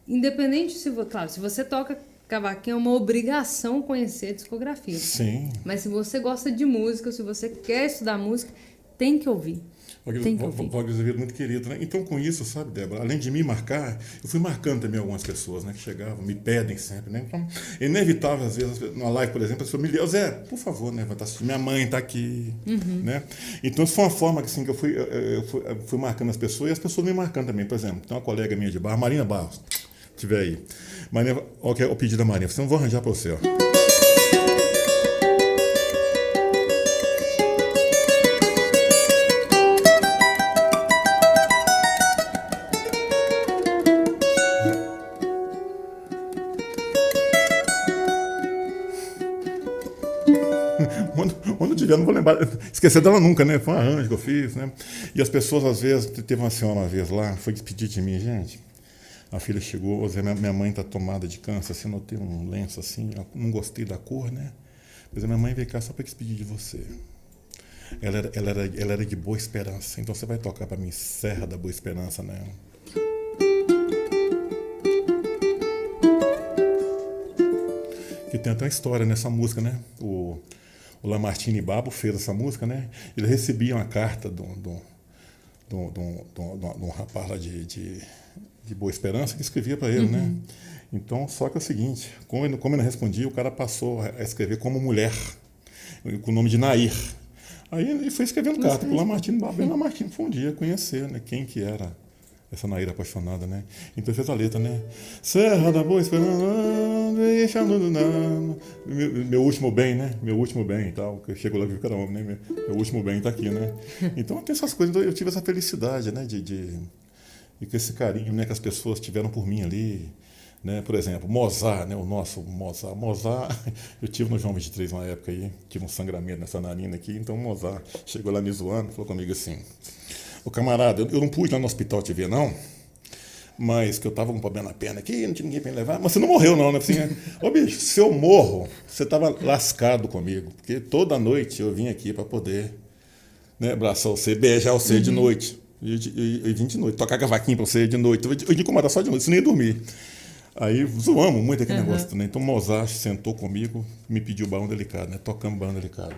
Independente claro, se você toca cavaquinho, é uma obrigação conhecer a discografia. Sim. Mas se você gosta de música, se você quer estudar música, tem que ouvir. Valdir muito querido, né? Então, com isso, sabe, Débora, além de me marcar, eu fui marcando também algumas pessoas, né, que chegavam, me pedem sempre, né? Então, é inevitável, às vezes, na live, por exemplo, a pessoa me liga, Zé, por favor, né, minha mãe está aqui, né? Então, isso foi uma forma assim, que eu fui marcando as pessoas e as pessoas me marcando também. Por exemplo, tem uma colega minha de bar, Marina Barros, se tiver aí. Marina, o pedido da Marina, você não vou arranjar para você, ó. Quando tiver, não vou lembrar, esquecer dela nunca, né? Foi um arranjo que eu fiz, né? E as pessoas, às vezes, teve uma senhora uma vez lá, foi despedir de mim, gente. A filha chegou, minha mãe está tomada de câncer, assim, notei um lenço assim, não gostei da cor, né? Mas a minha mãe veio cá só para despedir de você. Ela era de Boa Esperança, então você vai tocar para mim Serra da Boa Esperança, né? Que tem até uma história nessa música, né? O Lamartine Babo fez essa música, né? Ele recebia uma carta de um rapaz lá de Boa Esperança que escrevia para ele, né? Então, só que é o seguinte, como ele não respondia, o cara passou a escrever como mulher, com o nome de Nair. Aí ele foi escrevendo carta para o Lamartine Babo. E o Lamartine foi um dia conhecer, né, quem que era essa Nair apaixonada, né? Então fez a letra, né? Serra da Boa Esperança, meu último bem, né? Meu último bem e tal. Que eu chego lá e fico, homem, né? Meu último bem tá aqui, né? Então tem essas coisas, eu tive essa felicidade, né? E com esse carinho, né, que as pessoas tiveram por mim ali, né? Por exemplo, Mozart, né? O nosso Mozart, eu tive no João 23 uma época aí, tive um sangramento nessa narina aqui, então Mozart chegou lá me zoando, falou comigo assim: ô camarada, eu não pude ir lá no hospital te ver, não, mas que eu tava com um problema na perna aqui, não tinha ninguém para me levar, mas você não morreu não, né? Assim, ô bicho, se eu morro, você tava lascado comigo, porque toda noite eu vim aqui para poder, né, abraçar você, beijar você de noite, e vim de noite, tocar cavaquinho para você de noite, eu ia incomodar só de noite, você nem ia dormir. Aí zoamos muito aquele negócio, né? Então Mozart sentou comigo, me pediu Barão Delicado, né? Tocamos Barão Delicado.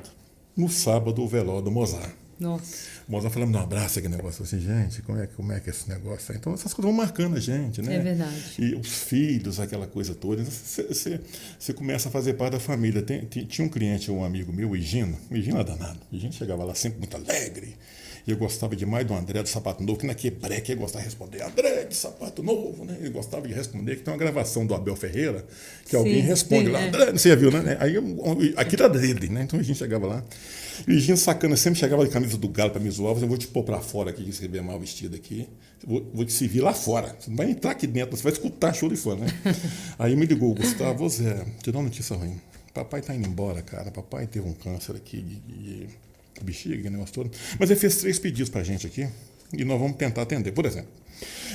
No sábado, o velório do Mozart. Nossa. O Mozart falando, não, abraça aquele negócio assim, gente, como é que é esse negócio? Então essas coisas vão marcando a gente, né? É verdade. E os filhos, aquela coisa toda, você começa a fazer parte da família. Tinha um cliente, um amigo meu, o Higino é danado. O Higino chegava lá sempre muito alegre. E eu gostava demais do André do Sapato Novo, que na quebreca ele gostava de responder, André de Sapato Novo, né? Ele gostava de responder, que tem uma gravação do Abel Ferreira, que alguém responde lá, André, você já viu, né? Aí aquilo era dele, né? Então a gente chegava lá. E o Gino sacana sempre chegava de camisa do Galo para me zoar, eu vou te pôr para fora aqui, que você vê mal vestido aqui, vou te servir lá fora, você não vai entrar aqui dentro, você vai escutar show de fora, né? Aí me ligou, Gustavo, Zé, te dá uma notícia ruim, papai tá indo embora, cara, papai teve um câncer aqui de bexiga, negócio todo, mas ele fez 3 pedidos pra gente aqui, e nós vamos tentar atender. Por exemplo,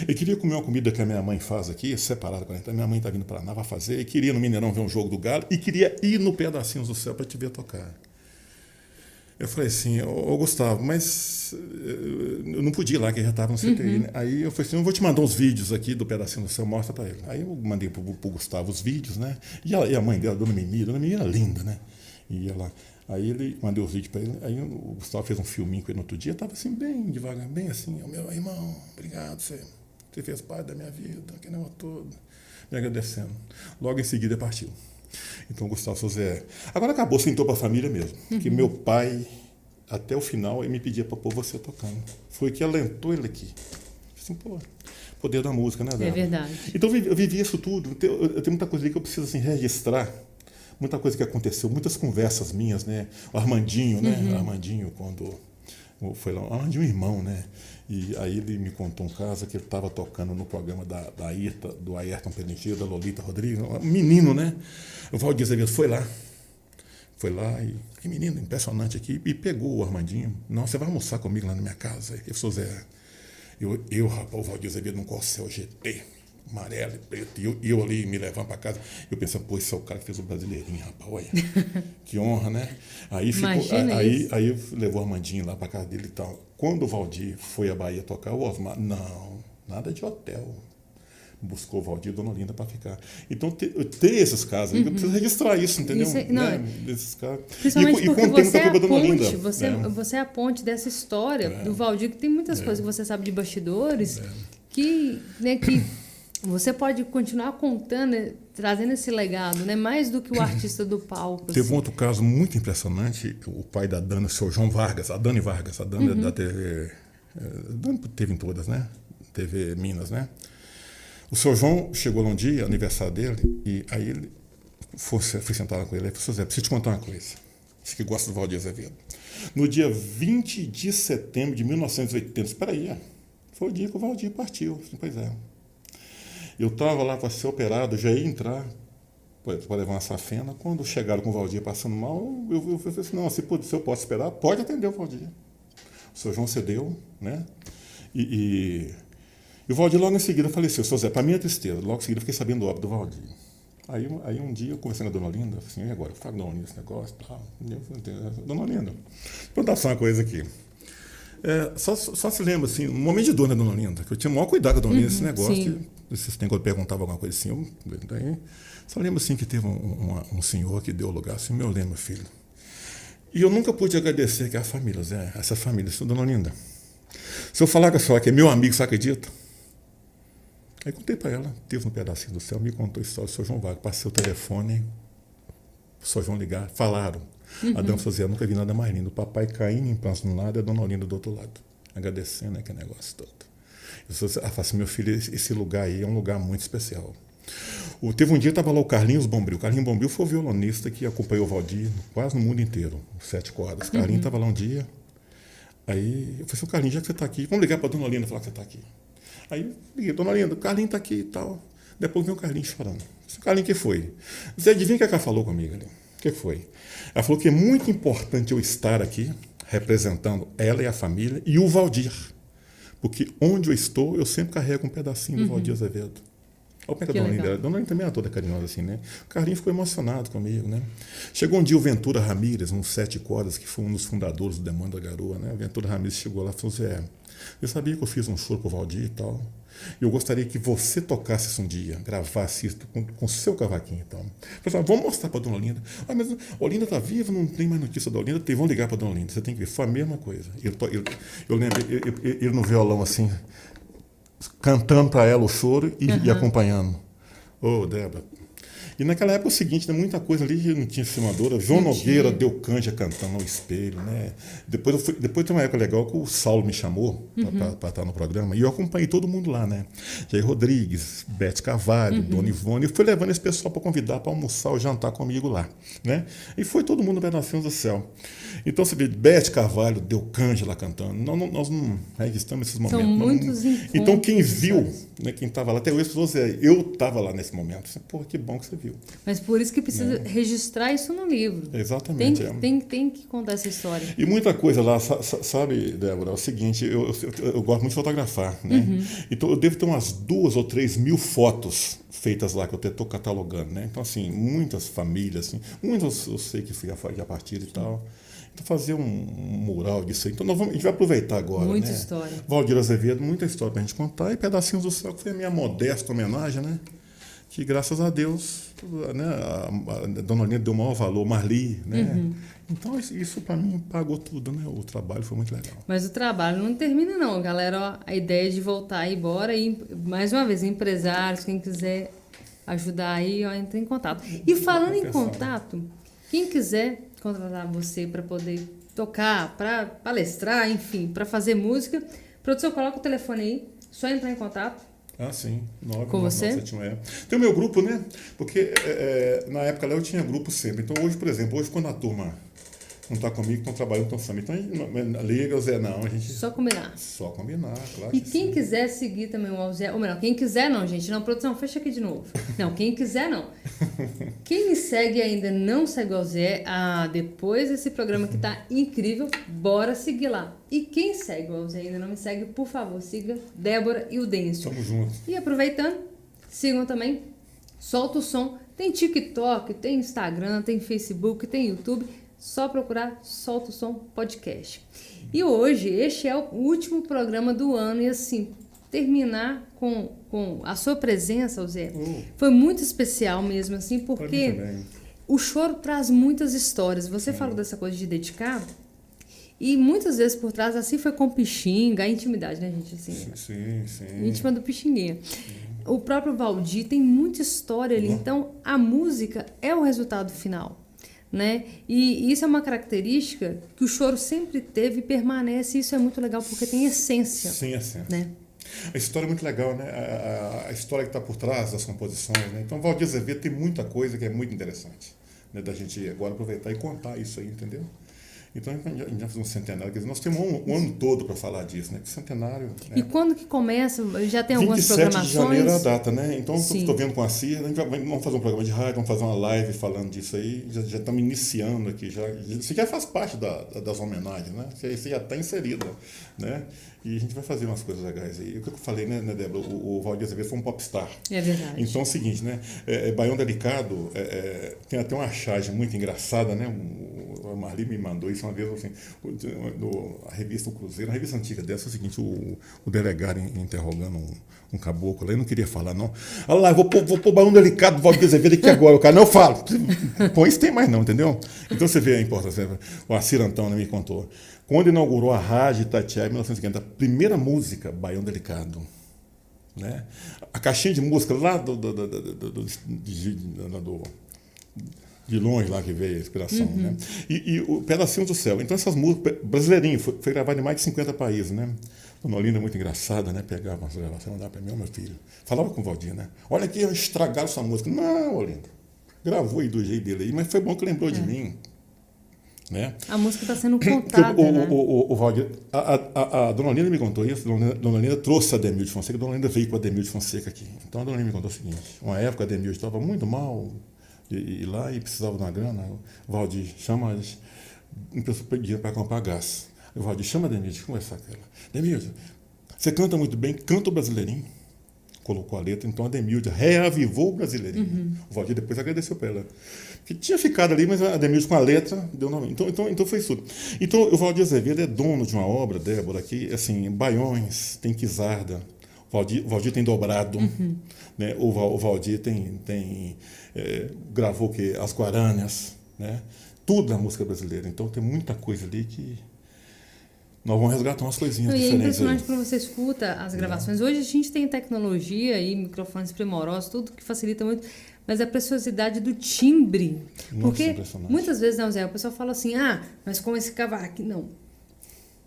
eu queria comer uma comida que a minha mãe faz aqui, separada para a minha mãe tá vindo para lá, vai fazer, e queria no Mineirão ver um jogo do Galo, e queria ir no Pedacinhos do Céu para te ver tocar. Eu falei assim, ô Gustavo, mas eu não podia ir lá, que já estava no CTI, né? Aí eu falei assim, eu vou te mandar uns vídeos aqui do Pedacinho do Céu, mostra para ele. Aí eu mandei pro Gustavo os vídeos, né? E a mãe dela, Dona Mimi era linda, né? E ela, aí ele mandei os vídeos para ele, aí o Gustavo fez um filminho com ele no outro dia, estava assim, bem devagar, bem assim, o meu irmão, obrigado, você fez parte da minha vida, aquele negócio todo, me agradecendo. Logo em seguida partiu. Então, Gustavo Souza, agora acabou, sentou para a família mesmo. Que meu pai, até o final, ele me pedia para pôr você tocando. Foi que alentou ele aqui. Assim, pô, poder da música, né, Débora? É verdade. Então, eu vivi isso tudo. Eu tenho muita coisa ali que eu preciso assim, registrar. Muita coisa que aconteceu, muitas conversas minhas, né? O Armandinho, né? Armandinho, quando foi lá, Armandinho, irmão, né? E aí ele me contou um caso que ele estava tocando no programa do Ayrton Perencheiro, da Lolita Rodrigues, um menino, né? O Valdir Azevedo foi lá, Foi lá e, que menino impressionante aqui, e pegou o Armandinho. Não, você vai almoçar comigo lá na minha casa. Ele falou, Zé, rapaz, o Valdir Azevedo num Corcel GT, amarelo e preto, e eu ali me levando para casa. Eu pensando, pô, esse é o cara que fez o Brasileirinho, rapaz, olha, que honra, né? Aí aí levou o Armandinho lá para casa dele e tal. Quando o Valdir foi à Bahia tocar, o Osmar, não, nada de hotel. Buscou o Valdir e Dona Olinda para ficar. Então, ter esses casos aí, eu preciso registrar isso, entendeu? Isso, não, desses casos. Principalmente porque você é a ponte, né? Você é a ponte dessa história do Valdir, que tem muitas coisas que você sabe de bastidores, que você pode continuar contando, trazendo esse legado, né? Mais do que o artista do palco. Teve um outro caso muito impressionante, o pai da Dana, o senhor João Vargas, a Dani Vargas, a Dana da TV, Dani teve em todas, né? TV Minas, né? O senhor João chegou lá um dia, aniversário dele, e aí ele fui sentar com ele e falou, Zé, preciso te contar uma coisa. Você que gosta do Valdir Azevedo. No dia 20 de setembro de 1980, espera aí, foi o dia que o Valdir partiu. Pois é. Eu estava lá para ser operado, já ia entrar para levar uma safena. Quando chegaram com o Valdir passando mal, eu falei assim, não, se eu posso esperar, pode atender o Valdir. O senhor João cedeu, né? E o Valdir logo em seguida faleceu. Seu Zé, para minha tristeza, logo em seguida eu fiquei sabendo do óbito do Valdir. Aí um dia eu conversando com a Dona Olinda, assim, e agora? Eu falo, Dona Olinda, esse negócio, tal. Dona Olinda, vou contar só uma coisa aqui. Só se lembra, assim, um momento de dor, né, Dona Olinda? Que eu tinha o maior cuidado com a Dona Olinda, esse negócio. Vocês têm quando perguntava alguma coisa assim, daí, só lembro assim que teve um senhor que deu lugar, assim, meu lembro, filho. E eu nunca pude agradecer que a família, Zé, essa família, assim, Dona Olinda. Se eu falar com a senhora que é meu amigo, você acredita? Aí contei para ela, teve um pedacinho do céu, me contou a história do Sr. João Vargas, passei o telefone, o Sr. João ligar, falaram. A dama falou assim, eu nunca vi nada mais lindo, o papai caindo em prantos de um lado e a Dona Olinda do outro lado, agradecendo aquele negócio todo. Ela falou assim, meu filho, esse lugar aí é um lugar muito especial. Teve um dia que estava lá o Carlinhos Bombril. O Carlinhos Bombril foi o violonista que acompanhou o Valdir quase no mundo inteiro, 7 cordas. O Carlinhos estava lá um dia, aí eu falei assim, Carlinhos, já que você está aqui, vamos ligar para a Dona Olinda e falar que você está aqui. Aí eu liguei, Dona Olinda, o Carlinhos está aqui e tal. Depois veio o Carlinhos chorando. O Carlinhos, o que foi? Zé, adivinha o que ela falou comigo ali? O que foi? Ela falou que é muito importante eu estar aqui, representando ela e a família, e o Valdir. Porque onde eu estou, eu sempre carrego um pedacinho do Valdir Azevedo. Olha o Dona Olinda. Dona Olinda também é toda carinhosa assim, né? O Carlinhos ficou emocionado comigo, né? Chegou um dia o Ventura Ramírez, um 7 cordas, que foi um dos fundadores do Demanda da Garoa, né? O Ventura Ramírez chegou lá e falou, Zé, eu sabia que eu fiz um show com o Valdir e tal. Eu gostaria que você tocasse isso um dia, gravasse isso com o seu cavaquinho e tal. Eu falei, vamos mostrar para a Dona Olinda. Ah, mas a Olinda está viva, não tem mais notícia da Olinda. Vamos ligar para a Dona Olinda, você tem que ver. Foi a mesma coisa. Eu lembro, ele no violão assim, cantando para ela o choro e acompanhando. Ô, Débora. E naquela época é o seguinte, né, muita coisa ali não tinha filmadora. João Nogueira deu canja cantando no espelho, né? Depois tem uma época legal que o Saulo me chamou para estar no programa e eu acompanhei todo mundo lá, né? Jair Rodrigues, Bete Carvalho, Dona Ivone, e fui levando esse pessoal para convidar para almoçar ou jantar comigo lá, né? E foi todo mundo pedacinhos do céu. Então você vê, Bete Carvalho deu canja lá cantando. Nós não registramos esses momentos. São muitos encontros. Então quem viu, né, quem estava lá, até hoje as pessoas dizem, eu estava lá nesse momento. Pô, que bom que você viu. Mas por isso que precisa registrar isso no livro. Exatamente. Tem que contar essa história. E muita coisa lá, sabe, Débora, é o seguinte, eu gosto muito de fotografar, né? Então eu devo ter umas 2 ou 3 mil fotos feitas lá que eu estou catalogando, né? Então, assim, muitas famílias, assim, muitas eu sei que fui a partir e tal. Então, fazer um mural disso aí. Então, a gente vai aproveitar agora, muita né? História. Valdir Azevedo, muita história para a gente contar. E Pedacinhos do Céu, que foi a minha modesta homenagem, né? Que graças a Deus, né, a Dona Olinda deu o maior valor, Marli, né? Então isso para mim pagou tudo, né? O trabalho foi muito legal. Mas o trabalho não termina não, galera. Ó, a ideia de voltar e embora e mais uma vez empresários, quem quiser ajudar aí, ó, entra em contato. E falando em contato, quem quiser contratar você para poder tocar, para palestrar, enfim, para fazer música, produção, coloca o telefone aí, só entrar em contato. Ah, sim. 9, com 9, você? 9, 7, 1, Tem o meu grupo, né? Porque na época lá eu tinha grupo sempre. Então hoje, por exemplo, quando a turma não está comigo, estão trabalhando, estão samba. Então a gente liga o Zé, não, a gente... Só combinar. Só combinar, claro. E quem quiser seguir também o Zé, ou melhor, quem quiser não, gente, não, produção, fecha aqui de novo. Não, quem quiser não. Quem me segue e ainda não segue o Zé, depois desse programa que tá incrível, bora seguir lá. E quem segue o Zé e ainda não me segue, por favor, siga Débora e o Dêncio. Tamo junto. E aproveitando, sigam também Solta o Som. Tem TikTok, tem Instagram, tem Facebook, tem YouTube. Só procurar Solta o Som Podcast. E hoje, este é o último programa do ano. E assim, terminar com a sua presença, Zé, foi muito especial mesmo, assim, porque o choro traz muitas histórias. Você falou dessa coisa de dedicar. E muitas vezes por trás, assim foi com Pixinga, a intimidade, né, gente? Assim, sim. Íntima do Pixinguinha. O próprio Valdir tem muita história ali. Então, a música é o resultado final, né? E isso é uma característica que o choro sempre teve e permanece. E isso é muito legal porque tem essência. Sim, essência. Né? A história é muito legal, né? A história que está por trás das composições, né? Então, Valdir Azevedo tem muita coisa que é muito interessante, né? Da gente agora aproveitar e contar isso aí, entendeu? Então, a gente já fez um centenário, quer dizer, nós temos um ano todo para falar disso, né? Centenário... E quando que começa? Já tem algumas programações? 27 de janeiro é a data, né? Então, estou vendo com a Cir, vamos fazer um programa de rádio, vamos fazer uma live falando disso aí, já estamos iniciando aqui, isso já faz parte das homenagens, né? Isso já está inserido, né? E a gente vai fazer umas coisas legais aí. O que eu falei, né, Débora? O Valdir Azevedo foi um popstar. É verdade. Então é o seguinte, né? Baião Delicado tem até uma charge muito engraçada, né? A Marli me mandou isso uma vez, assim, a revista O Cruzeiro, uma revista antiga dessa, é o seguinte, o delegado interrogando um caboclo, ele não queria falar, não. Olha lá, vou pôr Baião Delicado do Valdir Azevedo aqui agora, o cara, não, eu falo. Põe isso tem mais não, entendeu? Então você vê a importância. O Acir Antão, né, me contou. Quando inaugurou a Rádio Itatiaia em 1950, a primeira música, Baião Delicado, né? A caixinha de música lá de longe lá que veio a inspiração, né? E o Pedacinho do Céu. Então essas músicas, brasileirinho, foi gravado em mais de 50 países, né? Dona Olinda é muito engraçada, né? Pegava umas gravações, mandava para mim, meu filho. Falava com o Valdir, né? Olha aqui, estragaram essa música. Não, Olinda. Gravou aí do jeito dele aí, mas foi bom que lembrou de mim. Né? A música está sendo contada, né? O Valdir, a Dona Olinda me contou isso, a Dona Olinda trouxe a Ademir de Fonseca, a Dona Olinda veio com a Ademir de Fonseca aqui. Então a Dona Olinda me contou o seguinte, uma época a Ademir estava muito mal, e lá e precisava de uma grana, o Valdir chama eles, uma pessoa pedindo para comprar gás. O Valdir chama a Ademir de conversar com ela. Ademir, você canta muito bem, canta o Brasileirinho. Colocou a letra, então a Ademilde reavivou o Brasileirinho. O Valdir depois agradeceu para ela. Que tinha ficado ali, mas a Ademilde com a letra deu nome. Então foi isso tudo. Então o Valdir Azevedo é dono de uma obra, Débora, que, assim, Baiões, tem Quizarda, o Valdir tem Dobrado, né? O Valdir gravou o quê? As Guaranias, né? Tudo da música brasileira. Então tem muita coisa ali que... Nós vamos resgatar umas coisinhas diferentes. É impressionante quando você escuta as gravações. Hoje a gente tem tecnologia e microfones primorosos, tudo que facilita muito, mas a preciosidade do timbre. Nossa, porque muitas vezes, não, Zé, o pessoal fala assim, mas com esse cavaquinho... Não.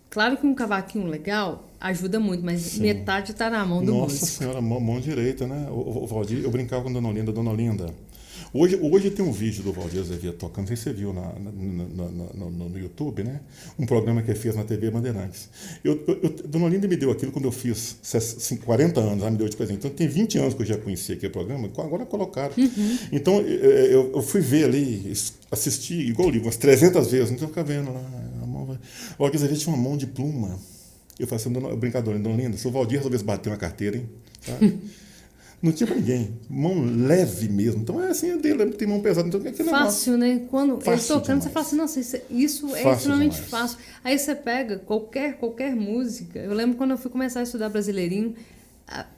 Claro que um cavaquinho legal ajuda muito, mas metade está na mão do músico. Nossa Senhora, mão direita, né? O Valdir, eu brincava com a Dona Olinda. Hoje tem um vídeo do Valdir Azevedo tocando, não sei se você viu no YouTube, né? Um programa que ele fez na TV Bandeirantes. Dona Olinda me deu aquilo quando eu fiz 40 anos, ela me deu de presente. Então tem 20 anos que eu já conhecia aquele programa, agora colocaram. Então eu fui ver ali, assisti, igual o livro, umas 300 vezes, então eu ficava vendo lá. O Valdir Azevedo tinha uma mão de pluma. Eu falei assim, brincadeira, Dona Olinda, se o Valdir resolvesse bater na carteira, hein? Sabe? Não tinha pra ninguém. Mão leve mesmo. Então é assim, dele tem mão pesada. Então, que fácil, né? Quando ele tocando, demais. Você fala assim, nossa, isso é extremamente fácil. Aí você pega qualquer música. Eu lembro quando eu fui começar a estudar Brasileirinho,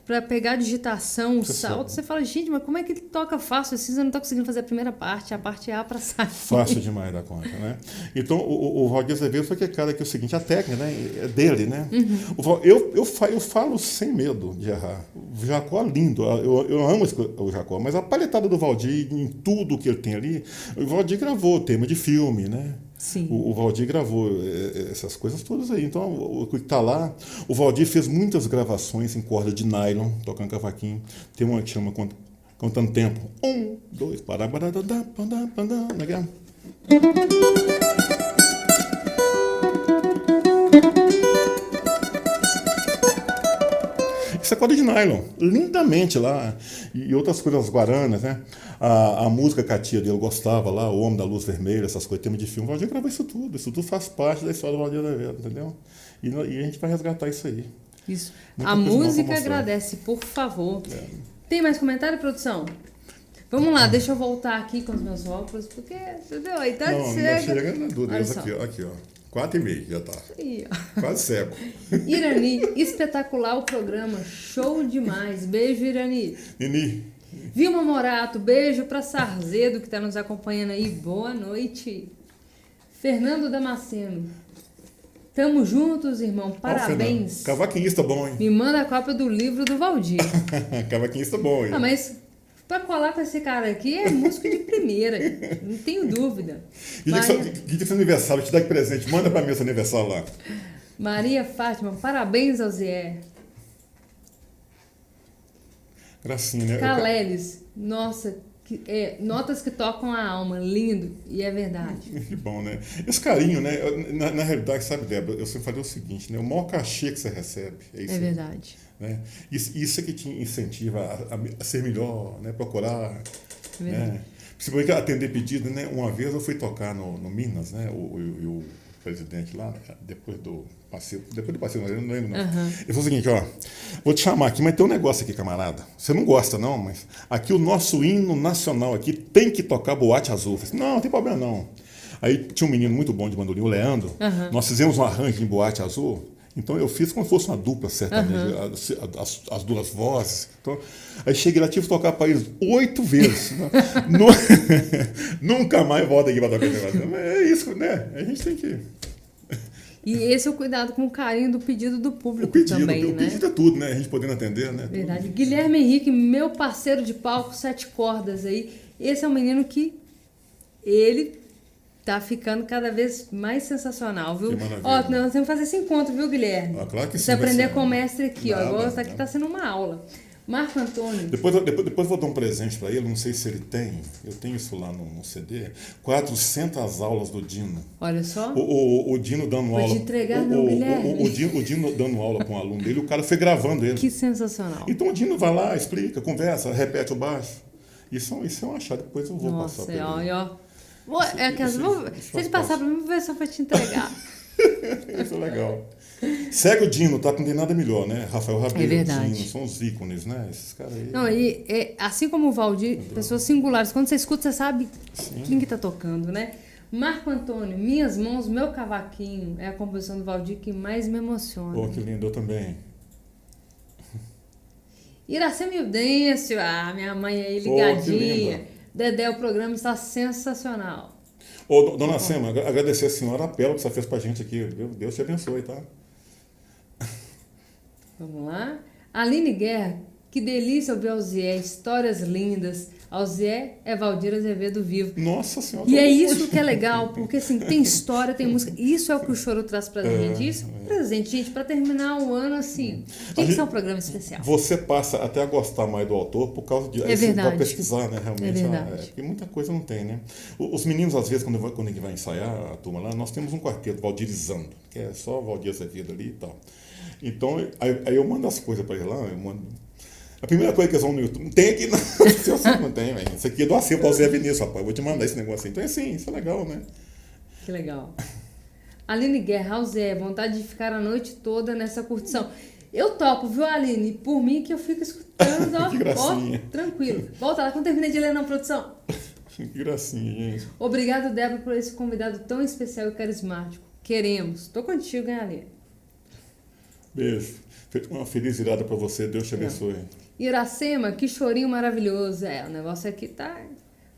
para pegar a digitação, o salto, você fala, gente, mas como é que ele toca fácil assim? Você não está conseguindo fazer a primeira parte, a parte A para sair. Fácil demais da conta, né? Então, o Valdir Azevedo foi aquele cara que é o seguinte, a técnica, né, é dele, né? Eu falo sem medo de errar. O Jacó é lindo, eu amo o Jacó, mas a palhetada do Valdir em tudo que ele tem ali, o Valdir gravou tema de filme, né? Sim. O Valdir gravou essas coisas todas aí. Então, o que está lá, o Valdir fez muitas gravações em corda de nylon, tocando cavaquinho. Tem uma que chama Contando Tempo. 1, 2, pará, pará, pará, pará, pará, pará. Isso é corda de nylon, lindamente lá. E outras coisas guaranas, né? A música que a tia dele gostava lá, O Homem da Luz Vermelha, essas coisas, tema de filme. O Valdir gravou isso tudo faz parte da história do Valdir Azevedo, entendeu? E a gente vai resgatar isso aí. Isso. Muita A coisa nova música pra mostrar. agradece, por favor. Tem mais comentário, produção? Vamos lá, deixa eu voltar aqui com os meus óculos, porque, entendeu? A idade Não chega. chega na dúvida. Olha só. Aqui, ó. 4,5 já tá. Aí, ó. Quase cego. Irani, espetacular o programa, show demais. Beijo, Irani. Nini, Vilma Morato, beijo para Sarzedo, que está nos acompanhando aí. Boa noite. Fernando Damasceno. Tamo juntos, irmão. Parabéns. Ó, cavaquinista bom, hein? Me manda a cópia do livro do Valdir. Cavaquinista bom, hein? Ah, mas pra colar com esse cara aqui é músico de primeira. Não tenho dúvida. Que dia que seu aniversário? Te dá de presente. Manda pra mim esse aniversário lá. Maria Fátima, parabéns ao Zé. Gracinha, né? Caleles, nossa, notas que tocam a alma, lindo, e é verdade. Que bom, né? Esse carinho, né? Na realidade, sabe, Débora, eu sempre falei o seguinte, né? O maior cachê que você recebe é isso. É verdade. Né? Isso é que te incentiva a ser melhor, né? Procurar, É verdade. né? Principalmente atender pedido, né? Uma vez eu fui tocar no Minas, né? O presidente lá, depois do passeio, eu não lembro não. Ele falou o seguinte, ó, vou te chamar aqui, mas tem um negócio aqui, camarada. Você não gosta não, mas aqui o nosso hino nacional aqui tem que tocar Boate Azul. Eu falei, não tem problema não. Aí tinha um menino muito bom de bandolim, o Leandro. Nós fizemos um arranjo em Boate Azul. Então eu fiz como se fosse uma dupla, certamente, as duas vozes. Então, aí cheguei lá, tive que tocar para eles 8 vezes. Nunca mais volta aqui para tocar esse negócio. É isso, né? A gente tem que... E esse é o cuidado com o carinho do pedido do público também, o né? pedido é tudo, né? A gente podendo atender, né? Verdade. Guilherme Henrique, meu parceiro de palco, 7 cordas aí. Esse é um menino que ele tá ficando cada vez mais sensacional, viu? Ó, nós temos que fazer esse encontro, viu, Guilherme? Claro que sim. Você aprender com o mestre aqui, ó. Agora tá aqui, tá sendo uma aula. Marco Antônio. Depois vou dar um presente para ele, não sei se ele tem. Eu tenho isso lá no CD. 400 aulas do Dino. Olha só. O Dino dando aula. Vou te entregar, não, Guilherme. O Dino dando aula com um aluno dele, o cara foi gravando ele. Que sensacional. Então o Dino vai lá, explica, conversa, repete o baixo. Isso é um achado, depois eu vou passar para ele. Ó. Se ele passar para mim, vou ver se eu vou te entregar. Isso é legal. Segue o Dino, tá? Não tem nada melhor, né? Rafael Rabelo, É verdade. Dino, são os ícones, né? Esses caras aí. Não, assim como o Valdir, pessoas singulares. Quando você escuta, você sabe quem que tá tocando, né? Marco Antônio, Minhas Mãos, Meu Cavaquinho, é a composição do Valdir que mais me emociona. Pô, que lindo, eu também. Iracema Eudêncio, minha mãe aí ligadinha. Dedé, o programa está sensacional. Ô, dona Sema, agradecer a senhora a apelo que você fez pra gente aqui. Deus te abençoe, tá? Vamos lá. Aline Guerra, que delícia ouvir Alzié, histórias lindas. Alzié é Valdir Azevedo vivo. Nossa Senhora. E é isso que é legal, porque assim, tem história, tem música. Isso é o que o Choro traz pra gente. Isso é presente, gente, pra terminar o ano assim. Tem que ser um programa especial. Você passa até a gostar mais do autor por causa de... É verdade. Pra pesquisar, né? Realmente. É verdade. Porque muita coisa não tem, né? Os meninos, às vezes, quando a gente vai ensaiar, a turma lá, nós temos um quarteto, Valdirizando, que é só Valdir Azevedo ali e tal. Então, aí eu mando as coisas pra ele lá, eu mando... A primeira coisa que eles vão no YouTube, tem aqui, não, eu sei que não tem, velho. Isso aqui é do acervo do Zé Vinícius, rapaz. Eu vou te mandar esse negócio aí. Então é assim, isso é legal, né? Que legal. Aline Guerra, Zé, vontade de ficar a noite toda nessa curtição. Eu topo, viu, Aline? Por mim que eu fico escutando, ó, Que gracinha. ó, tranquilo. Volta lá, quando terminei de ler na produção. Que gracinha, gente. Obrigado, Débora, por esse convidado tão especial e carismático. Queremos. Tô contigo, hein, Aline? Beijo. Uma feliz virada pra você. Deus te abençoe. Iracema, que chorinho maravilhoso. O negócio aqui tá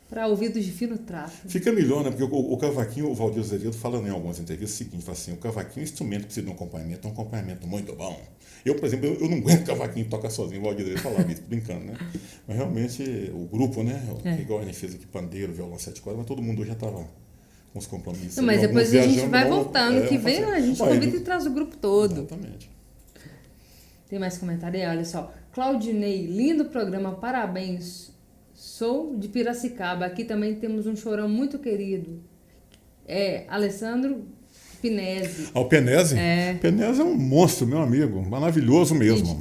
para ouvidos de fino trato. Fica melhor, né? Porque o cavaquinho, o Valdir Azevedo fala em algumas entrevistas o seguinte, fala assim, o cavaquinho é um instrumento que precisa de um acompanhamento muito bom. Eu, por exemplo, eu não aguento cavaquinho tocar sozinho, o Valdir Azevedo falava isso, brincando, né? Mas realmente, o grupo, né? Igual a gente fez aqui, pandeiro, violão, 7 cordas, mas todo mundo já estava com os compromissos. Não, mas depois a gente vai voltar. Ano que vem a gente convida e traz o grupo todo. Exatamente. Tem mais comentário aí? Olha só. Claudinei, lindo programa, parabéns. Sou de Piracicaba. Aqui também temos um chorão muito querido. Alessandro Penese. O Penese? É. Penese é um monstro, meu amigo. Maravilhoso mesmo.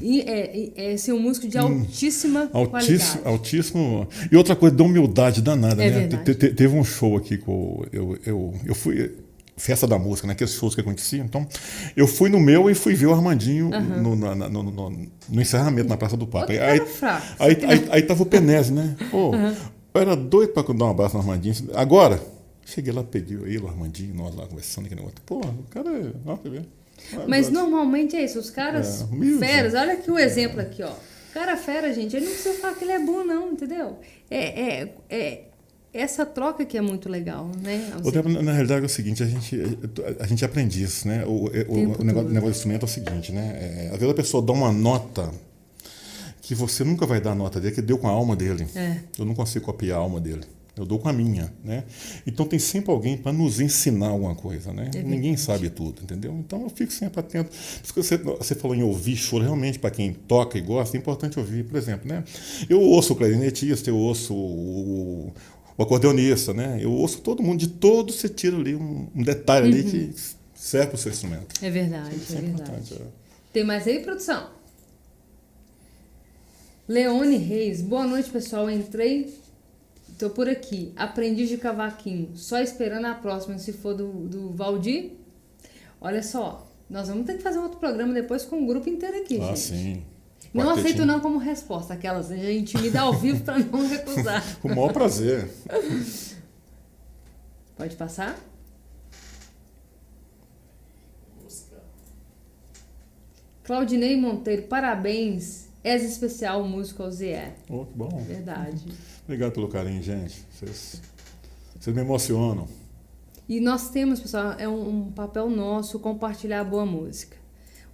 É ser um músico de altíssima qualidade. Altíssimo. E outra coisa, de humildade danada, É né? verdade. Teve um show aqui que eu fui. Festa da música, né? Aqueles shows que acontecia. Então, eu fui no meu e fui ver o Armandinho no encerramento na Praça do Papa. Aí tava o Penese, né? Pô, eu era doido pra dar um abraço no Armandinho. Agora, cheguei lá, peguei ele, o Armandinho, nós lá conversando, aquele negócio. Pô, o cara é. Ó, quer ver? Mas normalmente é isso, os caras humilde. feras, olha aqui o exemplo aqui, ó. O cara fera, gente, ele não precisa falar que ele é bom, não, entendeu? Essa troca que é muito legal, né? Na realidade é o seguinte, a gente aprende isso, né? O negócio do instrumento é o seguinte, né? Às vezes a pessoa dá uma nota que você nunca vai dar a nota dele, que deu com a alma dele. Eu não consigo copiar a alma dele. Eu dou com a minha, né? Então tem sempre alguém para nos ensinar alguma coisa, né? Ninguém sabe tudo, entendeu? Então eu fico sempre atento. Por isso que você falou em ouvir choro, realmente para quem toca e gosta, é importante ouvir. Por exemplo, né? Eu ouço o clarinetista, eu ouço o acordeonista, né? Eu ouço todo mundo, de todo você tira ali um detalhe ali que serve para o seu instrumento. É verdade, Isso é verdade. Tem mais aí, produção? Leone Reis, boa noite, pessoal. Tô por aqui. Aprendiz de cavaquinho, só esperando a próxima, se for do Valdir. Olha só, nós vamos ter que fazer um outro programa depois com o grupo inteiro aqui, gente. Sim. Não aceito não como resposta, aquelas a gente intimida ao vivo para não recusar. Com o maior prazer. Pode passar? Claudinei Monteiro, parabéns. És especial, músico ao Zé. Oh, que bom. Verdade. Obrigado pelo carinho, gente. Vocês me emocionam. E nós temos, pessoal, é um papel nosso compartilhar a boa música.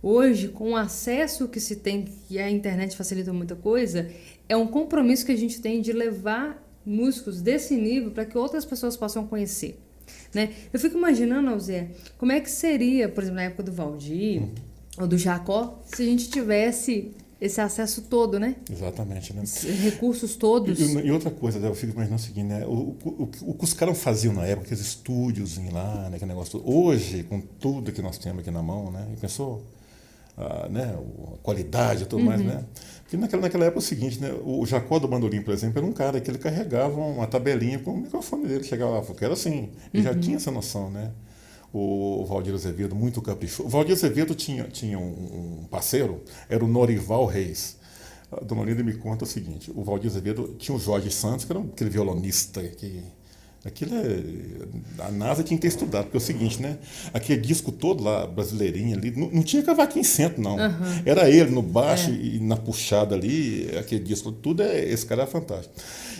Hoje, com o acesso que se tem, que a internet facilita muita coisa, é um compromisso que a gente tem de levar músicos desse nível para que outras pessoas possam conhecer. Né? Eu fico imaginando, Zé, como é que seria, por exemplo, na época do Valdir ou do Jacó, se a gente tivesse esse acesso todo, né? Exatamente, né? Recursos todos. E outra coisa, eu fico imaginando o seguinte, né? O que os caras faziam na época, aqueles estúdios lá, né? Aquele negócio todo. Hoje, com tudo que nós temos aqui na mão, né? E pensou, né? A qualidade e tudo mais, né? Porque naquela época é o seguinte, né? O Jacó do Bandolim, por exemplo, era um cara que ele carregava uma tabelinha com o microfone dele, chegava lá, porque era assim, ele já tinha essa noção, né? O Valdir Azevedo, muito caprichoso. O Valdir Azevedo tinha um parceiro, era o Norival Reis. A dona Olinda me conta o seguinte, o Valdir Azevedo tinha o Jorge Santos, que era aquele violonista que... a NASA tinha que ter estudado, porque é o seguinte, né? Aquele disco todo lá, brasileirinho ali, não tinha cavaquinho centro, não. Era ele no baixo e na puxada ali, aquele disco, tudo, esse cara era fantástico.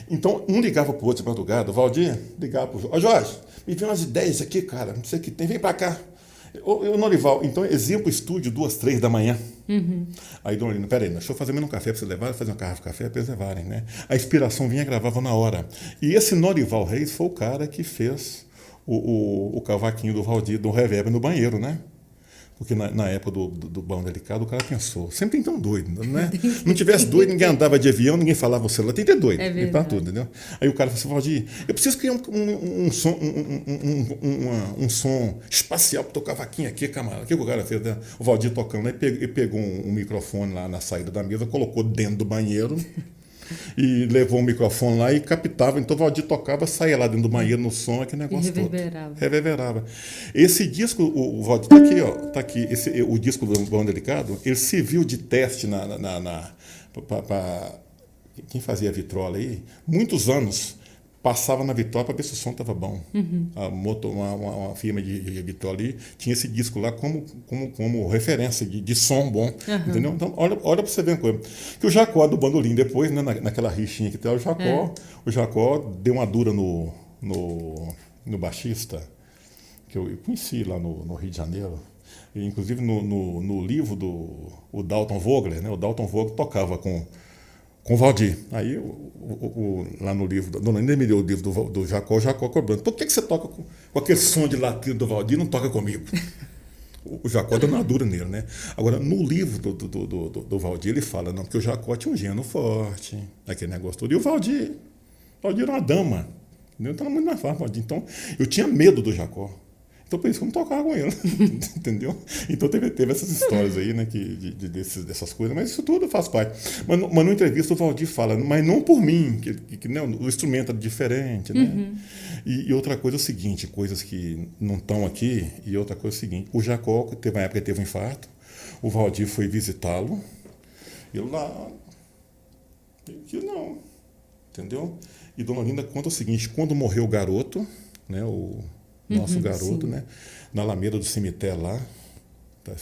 Então, um ligava pro outro de madrugada, o Valdir ligava pro Jorge, Jorge, me vem umas ideias aqui, cara, não sei o que tem, vem pra cá. O Norival, então, eles iam pro estúdio 2, 3 da manhã. Aí, dona Lina, peraí, deixa eu fazer menos um café pra você levar, fazer uma garrafa de café pra eles levarem, né? A inspiração vinha e gravava na hora. E esse Norival Reis foi o cara que fez o cavaquinho do Valdir, do reverb no banheiro, né? Porque na época do Bom Delicado, o cara pensou, sempre tem que ter um doido, né? Não tivesse doido, ninguém andava de avião, ninguém falava o celular, tem que ter doido, pra tudo, entendeu? Aí o cara falou assim, Valdir, eu preciso criar um som espacial para tocar vaquinha aqui, camarada. O que o cara fez? Né? O Valdir tocando, aí ele pegou um microfone lá na saída da mesa, colocou dentro do banheiro, e levou o microfone lá e captava. Então o Valdir tocava, saía lá dentro do banheiro no som, aquele negócio e reverberava. Todo. Reverberava. Esse disco, o Valdir tá aqui, ó. Tá aqui. O disco do Bom Delicado, ele serviu de teste para quem fazia a vitrola aí, muitos anos. Passava na vitrola para ver se o som estava bom. Uma firma de vitrola ali tinha esse disco lá como referência de som bom. Entendeu? Então, olha para você ver uma coisa. Que o Jacó do Bandolim, depois, né, naquela rixinha que tem, o Jacó deu uma dura no baixista, que eu conheci lá no Rio de Janeiro. E, inclusive no livro do Dalton Vogler, né, o Dalton Vogler tocava com o Valdir. Aí, lá no livro, a dona Nina me deu o livro do Jacó, o Jacó cobrando. Por que você toca com aquele som de latido do Valdir e não toca comigo? O Jacó deu uma dura nele, né? Agora, no livro do Valdir, ele fala, não, porque o Jacó tinha um gênio forte, aquele negócio todo. E o Valdir era uma dama, entendeu? Então, muito mais fácil, Valdir. Então, eu tinha medo do Jacó. Então, por isso que eu não tocava com ele, entendeu? Então, teve essas histórias aí, né, dessas coisas, mas isso tudo faz parte. Mas numa entrevista o Valdir fala, mas não por mim, que né, o instrumento era diferente, né? Uhum. E outra coisa é o seguinte, coisas que não estão aqui, e outra coisa é o seguinte, o Jacó, teve uma época que teve um infarto, o Valdir foi visitá-lo, e lá, que não, entendeu? E Dona Olinda conta o seguinte, quando morreu o garoto, né, o nosso garoto, sim, né? Na Alameda do cemitério lá.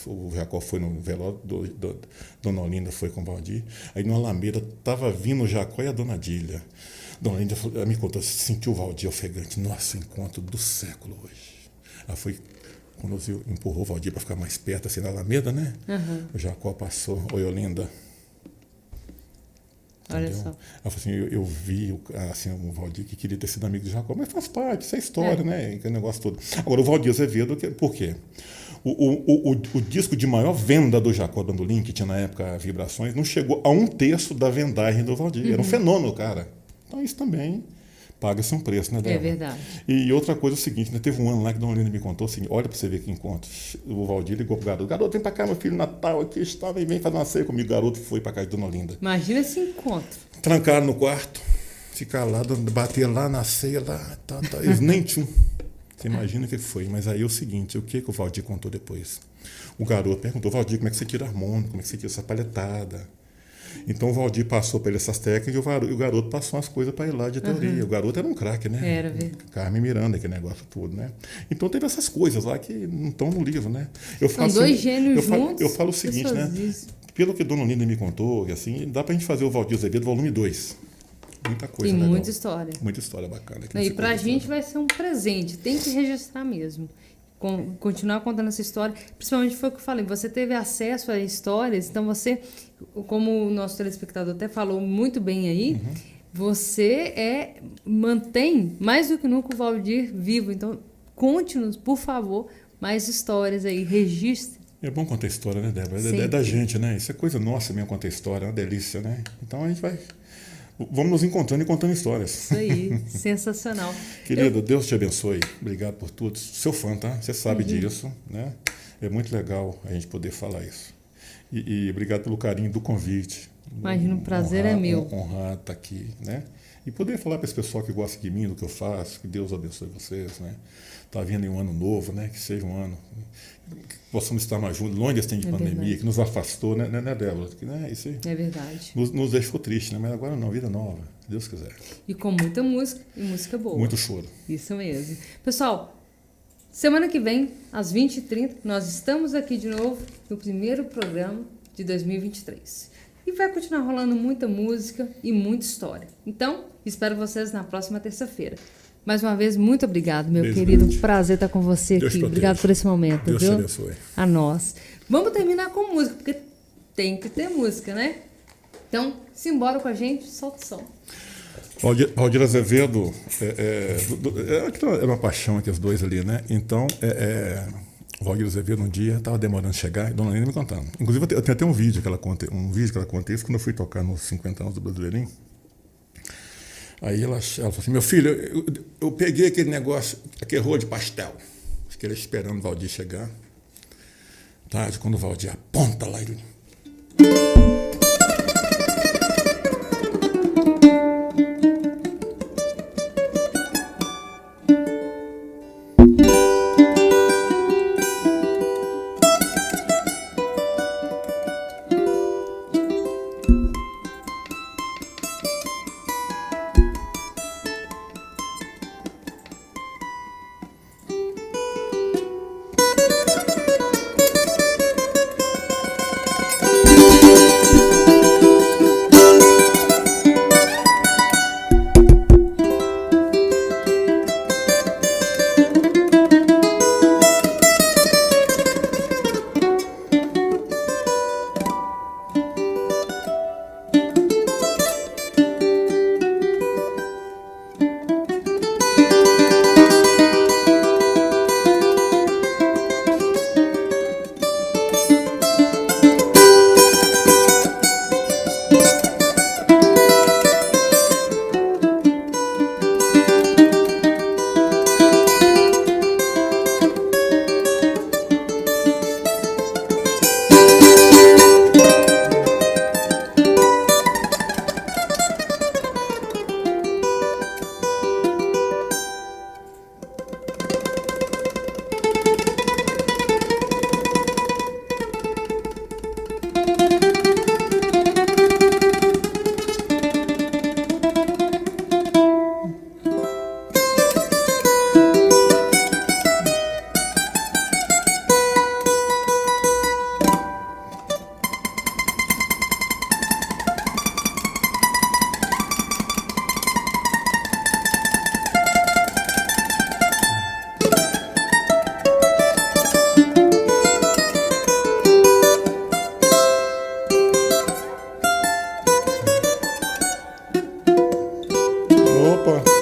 O Jacó foi no velório, Dona Olinda foi com o Valdir. Aí no Alameda estava vindo o Jacó e a Dona Dília. Dona Olinda me contou, sentiu o Valdir ofegante. Nossa, encontro do século hoje. Ela foi, quando empurrou o Valdir para ficar mais perto, assim, na Alameda, né? Uhum. O Jacó passou. Oi, Olinda. Olha só. Ela falou assim, eu vi assim, o Valdir que queria ter sido amigo do Jacó, mas faz parte, isso é história, né? Aquele negócio todo. Agora, o Valdir Azevedo, por quê? O disco de maior venda do Jacó Bandolim, que tinha na época Vibrações, não chegou a 1/3 da vendagem do Valdir. Uhum. Era um fenômeno, cara. Então, isso também paga-se um preço, né, Débora? É verdade. E outra coisa é o seguinte, né? Teve um ano lá que a Dona Olinda me contou assim, olha pra você ver que encontro. O Valdir ligou pro garoto, garoto, vem pra cá, meu filho, Natal aqui, estava e vem fazer uma ceia comigo. O garoto foi pra casa de Dona Olinda. Imagina esse encontro. Trancaram no quarto, ficar lá, bater lá na ceia, lá, eles nem tinham. Você imagina o que foi. Mas aí é o seguinte, o que o Valdir contou depois? O garoto perguntou, Valdir, como é que você tira harmônico, como é que você tira essa palhetada? Então o Valdir passou para ele essas técnicas e o garoto passou umas coisas para ele lá de teoria. Uhum. O garoto era um craque, né? Era, velho. Carmen Miranda, aquele negócio todo, né? Então teve essas coisas lá que não estão no livro, né? São dois gênios juntos. Eu falo o seguinte, né? Pelo que a Dona Olinda me contou, assim, dá pra gente fazer o Valdir Azevedo volume 2. Muita coisa legal. Muita história. Muita história bacana. E pra gente vai ser um presente. Tem que registrar mesmo. Continuar contando essa história. Principalmente foi o que eu falei. Você teve acesso a histórias. Então você, como o nosso telespectador até falou muito bem aí, você mantém mais do que nunca o Valdir vivo. Então conte-nos, por favor, mais histórias aí. Registre. É bom contar história, né, Débora? É da gente, né? Isso é coisa nossa mesmo, contar história. É uma delícia, né? Então a gente vai... Vamos nos encontrando e contando histórias. Isso aí, sensacional. Querido, Deus te abençoe. Obrigado por tudo. Seu fã, tá? Você sabe disso, né? É muito legal a gente poder falar isso. E obrigado pelo carinho do convite. Imagina, o prazer é meu. Honrado estar aqui, né? E poder falar para esse pessoal que gosta de mim, do que eu faço, que Deus abençoe vocês, né? Está vindo em um ano novo, né? Que seja um ano que possamos estar mais juntos, longe desse tempo de pandemia, verdade. Que nos afastou, né, Débora? Que, né, isso é verdade. Nos deixou triste, né? Mas agora não, vida nova, se Deus quiser. E com muita música, e música boa. Muito choro. Isso mesmo. Pessoal, semana que vem, às 20h30, nós estamos aqui de novo no primeiro programa de 2023. E vai continuar rolando muita música e muita história. Então, espero vocês na próxima terça-feira. Mais uma vez, muito obrigado, meu querido. Grande. Prazer estar com você Deus aqui. Obrigado por esse momento. Deus viu? Te abençoe. A nós. Vamos terminar com música, porque tem que ter música, né? Então, simbora com a gente, solta o som. Valdir Azevedo, é uma paixão aqui os dois ali, né? Então, o Valdir Azevedo um dia estava demorando a chegar e Dona Olinda me contando. Inclusive, eu tenho até um vídeo que ela conta isso quando eu fui tocar nos 50 anos do Brasileirinho. Aí ela falou assim, meu filho, eu peguei aquele negócio, aquele rolo de pastel. Fiquei esperando o Valdir chegar. Tarde, quando o Valdir aponta lá, ele... Opa!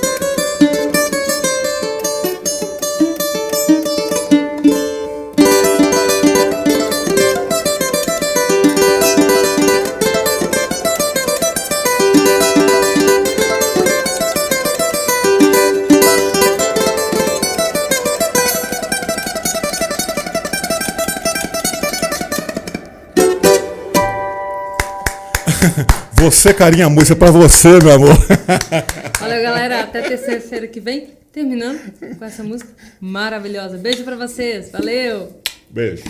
Você, carinha, música pra você, meu amor. Olha, galera, até terça-feira que vem, terminando com essa música maravilhosa. Beijo pra vocês, valeu! Beijo.